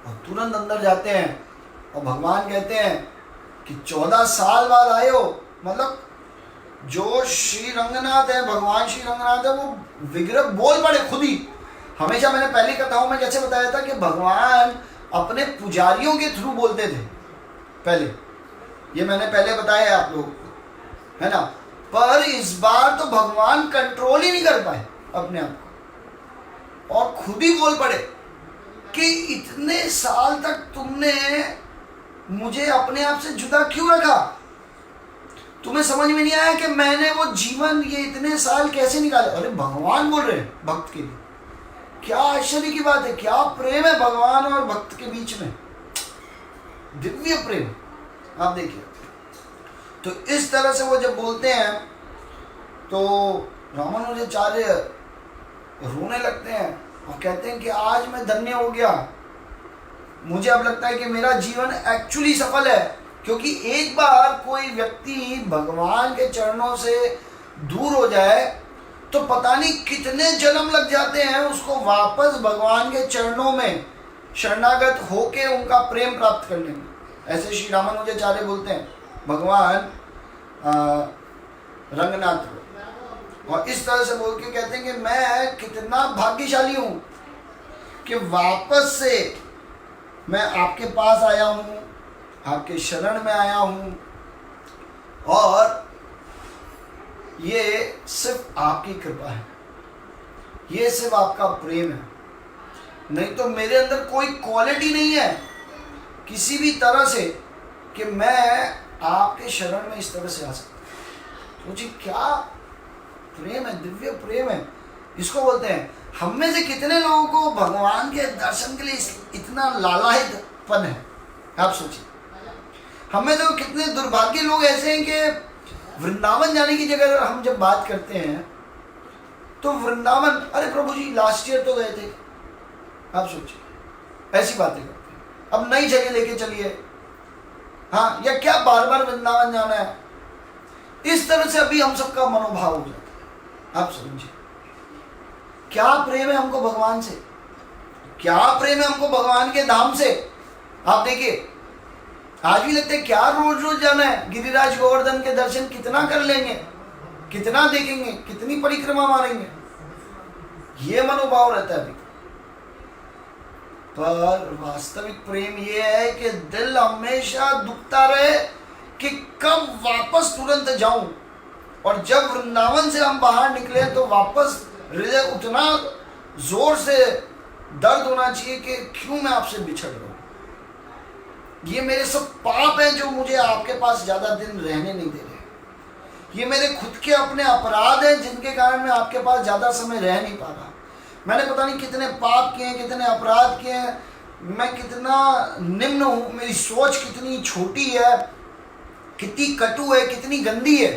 और तुरंत अंदर जाते हैं और भगवान कहते हैं कि 14 साल बाद आए हो। मतलब जो श्री रंगनाथ है, भगवान श्री रंगनाथ है, वो विग्रह बोल पड़े खुद ही। हमेशा मैंने पहली कथाओं में कैसे बताया था कि भगवान अपने पुजारियों के थ्रू बोलते थे पहले, ये मैंने पहले बताया आप लोगों को, है ना। पर इस बार तो भगवान कंट्रोल ही नहीं कर पाए अपने आप को और खुद ही बोल पड़े कि इतने साल तक तुमने मुझे अपने आप से जुदा क्यों रखा? तुम्हें समझ में नहीं आया कि मैंने वो जीवन, ये इतने साल कैसे निकाले? अरे भगवान बोल रहे हैं भक्त के लिए, क्या आश्चर्य की बात है, क्या प्रेम है भगवान और भक्त के बीच में, दिव्य प्रेम। आप देखिए, तो इस तरह से वो जब बोलते हैं तो रामानुजाचार्य रोने लगते हैं और कहते हैं कि आज मैं धन्य हो गया, मुझे अब लगता है कि मेरा जीवन एक्चुअली सफल है। क्योंकि एक बार कोई व्यक्ति भगवान के चरणों से दूर हो जाए तो पता नहीं कितने जन्म लग जाते हैं उसको वापस भगवान के चरणों में शरणागत होके उनका प्रेम प्राप्त करने में। ऐसे श्री रामानुजाचार्य बोलते हैं भगवान रंगनाथ को, और इस तरह से बोल के कहते हैं कि मैं कितना भाग्यशाली हूँ कि वापस से मैं आपके पास आया हूँ, आपके शरण में आया हूँ, और ये सिर्फ आपकी कृपा है, ये सिर्फ आपका प्रेम है। नहीं तो मेरे अंदर कोई क्वालिटी नहीं है किसी भी तरह से कि मैं आपके शरण में इस तरह से आ सकता। सोचिए क्या प्रेम है, दिव्य प्रेम है, इसको बोलते हैं। हम में से कितने लोगों को भगवान के दर्शन के लिए इतना लालायितपन है, आप सोचिए। हम में तो कितने दुर्भाग्य लोग ऐसे हैं कि वृंदावन जाने की जगह हम जब बात करते हैं तो वृंदावन, अरे प्रभु जी लास्ट ईयर तो गए थे, आप सोचिए, ऐसी बातें करते हैं। अब नई जगह लेके चलिए, हाँ, या क्या बार बार वृंदावन जाना है, इस तरह से अभी हम सबका मनोभाव हो जाता है। आप समझिए क्या प्रेम है हमको भगवान से, क्या प्रेम है हमको भगवान के धाम से। आप देखिए आज भी लगता है क्या रोज रोज जाना है, गिरिराज गोवर्धन के दर्शन कितना कर लेंगे, कितना देखेंगे, कितनी परिक्रमा मारेंगे, ये मनोभाव रहता है अभी। पर वास्तविक प्रेम ये है कि दिल हमेशा दुखता रहे कि कब वापस तुरंत जाऊं, और जब वृंदावन से हम बाहर निकले तो वापस हृदय उतना जोर से दर्द होना चाहिए कि क्यों मैं आपसे बिछड़ रहा हूं, ये मेरे सब पाप हैं जो मुझे आपके पास ज्यादा दिन रहने नहीं दे रहे, ये मेरे खुद के अपने अपराध हैं जिनके कारण मैं आपके पास ज्यादा समय रह नहीं पा रहा। मैंने पता नहीं कितने पाप किए हैं, कितने अपराध किए हैं, मैं कितना निम्न हूँ, मेरी सोच कितनी छोटी है, कितनी कटु है, कितनी गंदी है।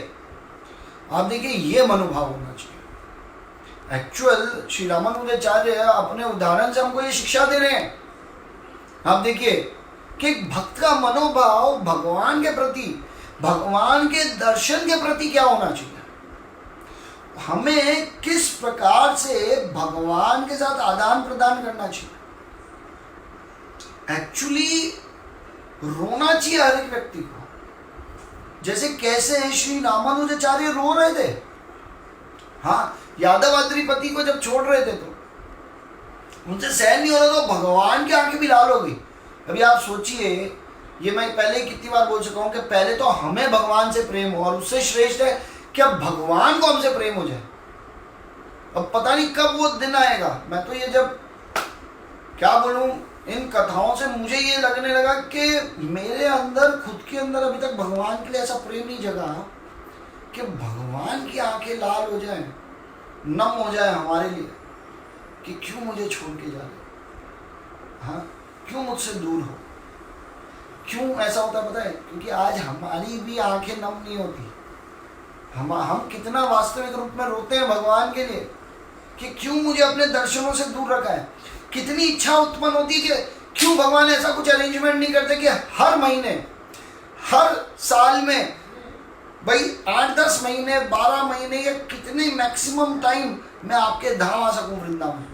आप देखिए ये मनोभाव होना चाहिए। एक्चुअल श्री रामानुजाचार्य अपने उदाहरण से हमको ये शिक्षा दे रहे हैं। आप देखिए कि भक्त का मनोभाव भगवान के प्रति, भगवान के दर्शन के प्रति क्या होना चाहिए, हमें किस प्रकार से भगवान के साथ आदान प्रदान करना चाहिए। एक्चुअली रोना चाहिए हर एक व्यक्ति को, जैसे कैसे श्री रामानुजाचार्य रो रहे थे। हाँ, यादव अद्रिपति को जब छोड़ रहे थे तो उनसे सहन नहीं हो रहा, तो भगवान की आंखें भी लाल हो गई। अभी आप सोचिए, ये मैं पहले कितनी बार बोल चुका हूं कि पहले तो हमें भगवान से प्रेम हो, और उससे श्रेष्ठ है कि अब भगवान को हमसे प्रेम हो जाए। अब पता नहीं कब वो दिन आएगा। मैं तो ये जब क्या बोलूं, इन कथाओं से मुझे ये लगने लगा कि मेरे अंदर, खुद के अंदर अभी तक भगवान के लिए ऐसा प्रेम नहीं जगा कि भगवान की आंखें लाल हो जाए, नम हो जाए हमारे लिए कि क्यों मुझे छोड़ के जा रहे, हाँ क्यों मुझसे दूर हो। क्यों ऐसा होता पता है? क्योंकि आज हमारी भी आंखें नम नहीं होती। हम कितना वास्तविक रूप में रोते हैं भगवान के लिए कि क्यों मुझे अपने दर्शनों से दूर रखा है। कितनी इच्छा उत्पन्न होती है कि क्यों भगवान ऐसा कुछ अरेंजमेंट नहीं करते कि हर महीने, हर साल में भाई 8-10 महीने, 12 महीने या कितने मैक्सिमम टाइम मैं आपके धाम आ सकूं वृंदावन।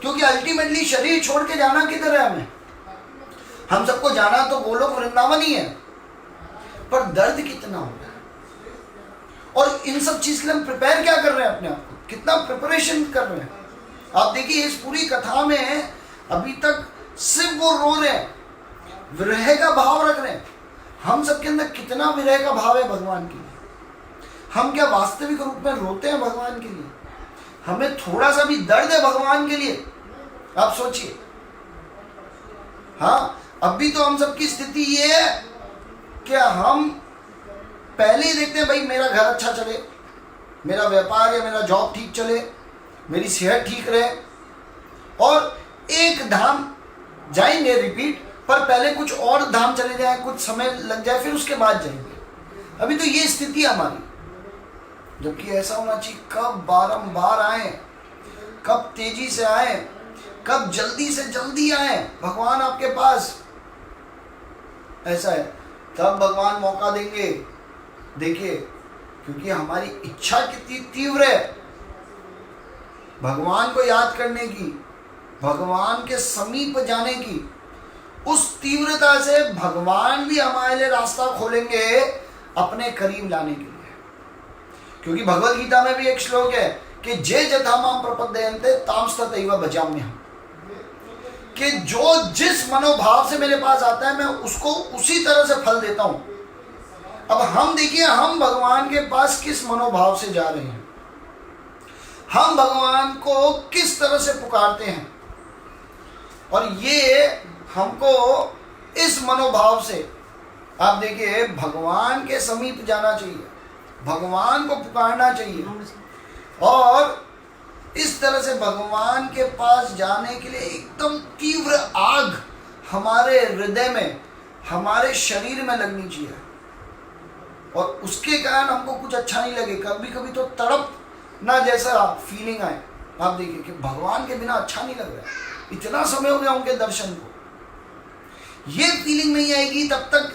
क्योंकि अल्टीमेटली शरीर छोड़ के जाना किधर है हमें? हम सबको जाना तो गोलोक वृंदावन ही है, पर दर्द कितना होगा। और इन सब चीज के लिए हम प्रिपेयर क्या कर रहे हैं अपने आप को, कितना प्रिपरेशन कर रहे हैं। आप देखिए इस पूरी कथा में अभी तक सिर्फ वो रो रहे हैं, विरह का भाव रख रहे हैं। हम सबके अंदर कितना विरह का भाव है भगवान के लिए? हम क्या वास्तविक रूप में रोते हैं भगवान के लिए? हमें थोड़ा सा भी दर्द है भगवान के लिए? आप सोचिए। हाँ, अभी तो हम सबकी स्थिति ये है कि हम पहले ही देखते हैं भाई मेरा घर अच्छा चले, मेरा व्यापार या मेरा जॉब ठीक चले, मेरी सेहत ठीक रहे, और एक धाम जाएंगे रिपीट, पर पहले कुछ और धाम चले जाए, कुछ समय लग जाए, फिर उसके बाद जाएंगे। अभी तो ये स्थिति हमारी। जबकि ऐसा होना चाहिए कब बारंबार आए, कब तेजी से आए, कब जल्दी से जल्दी आए भगवान आपके पास। ऐसा है, तब भगवान मौका देंगे। देखिए, क्योंकि हमारी इच्छा कितनी तीव्र है भगवान को याद करने की, भगवान के समीप जाने की, उस तीव्रता से भगवान भी हमारे लिए रास्ता खोलेंगे अपने करीब लाने के लिए। क्योंकि भगवद गीता में भी एक श्लोक है कि जे जथा माम प्रपद्यन्ते ताम तथैव भजाम्यहम्, कि जो जिस मनोभाव से मेरे पास आता है मैं उसको उसी तरह से फल देता हूं। अब हम देखिए, हम भगवान के पास किस मनोभाव से जा रहे हैं, हम भगवान को किस तरह से पुकारते हैं। और ये हमको इस मनोभाव से, आप देखिए, भगवान के समीप जाना चाहिए, भगवान को पुकारना चाहिए, और इस तरह से भगवान के पास जाने के लिए एकदम तीव्र आग हमारे हृदय में, हमारे शरीर में लगनी चाहिए। और उसके कारण हमको कुछ अच्छा नहीं लगे, कभी कभी तो तड़प ना जैसा फीलिंग आए। आप देखिए कि भगवान के बिना अच्छा नहीं लग रहा है, इतना समय हो गया उनके दर्शन को, ये फीलिंग नहीं आएगी तब तक।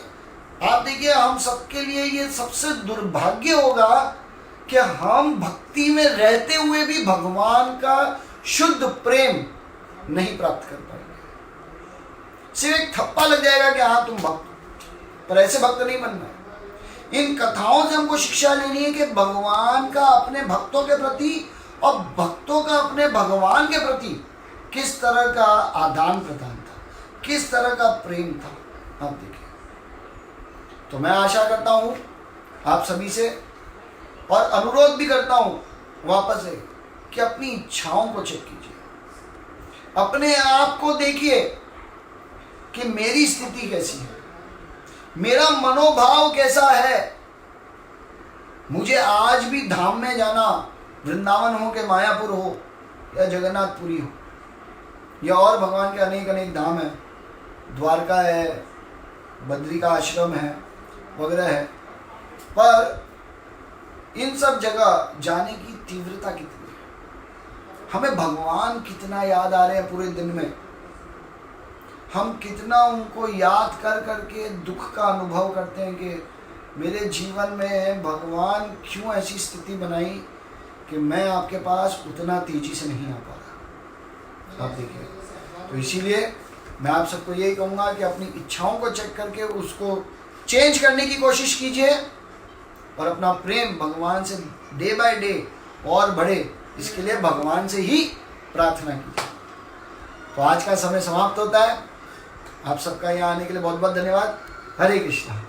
आप देखिए, हम सबके लिए ये सबसे दुर्भाग्य होगा कि हम भक्ति में रहते हुए भी भगवान का शुद्ध प्रेम नहीं प्राप्त कर पाएंगे। सिर्फ एक थप्पा लग जाएगा कि हाँ तुम भक्त, पर ऐसे भक्त नहीं बनना है। इन कथाओं से हमको शिक्षा लेनी है कि भगवान का अपने भक्तों के प्रति और भक्तों का अपने भगवान के प्रति किस तरह का आदान प्रदान था, किस तरह का प्रेम था। आप देखिए, तो मैं आशा करता हूं आप सभी से, और अनुरोध भी करता हूं वापस से कि अपनी इच्छाओं को चेक कीजिए, अपने आप को देखिए कि मेरी स्थिति कैसी है, मेरा मनोभाव कैसा है। मुझे आज भी धाम में जाना, वृंदावन हो के मायापुर हो या जगन्नाथपुरी हो या और भगवान के अनेक अनेक धाम है, द्वारका है, बद्री का आश्रम है वगैरह है, पर इन सब जगह जाने की तीव्रता कितनी है, हमें भगवान कितना याद आ रहे हैं पूरे दिन में, हम कितना उनको याद कर करके दुख का अनुभव करते हैं कि मेरे जीवन में भगवान क्यों ऐसी स्थिति बनाई कि मैं आपके पास उतना तेजी से नहीं आ पा रहा। आप देखिए, तो इसीलिए मैं आप सबको यही कहूँगा कि अपनी इच्छाओं को चेक करके उसको चेंज करने की कोशिश कीजिए और अपना प्रेम भगवान से डे बाय डे और बढ़े, इसके लिए भगवान से ही प्रार्थना कीजिए। तो आज का समय समाप्त होता है। आप सबका यहाँ आने के लिए बहुत बहुत धन्यवाद। हरे कृष्णा।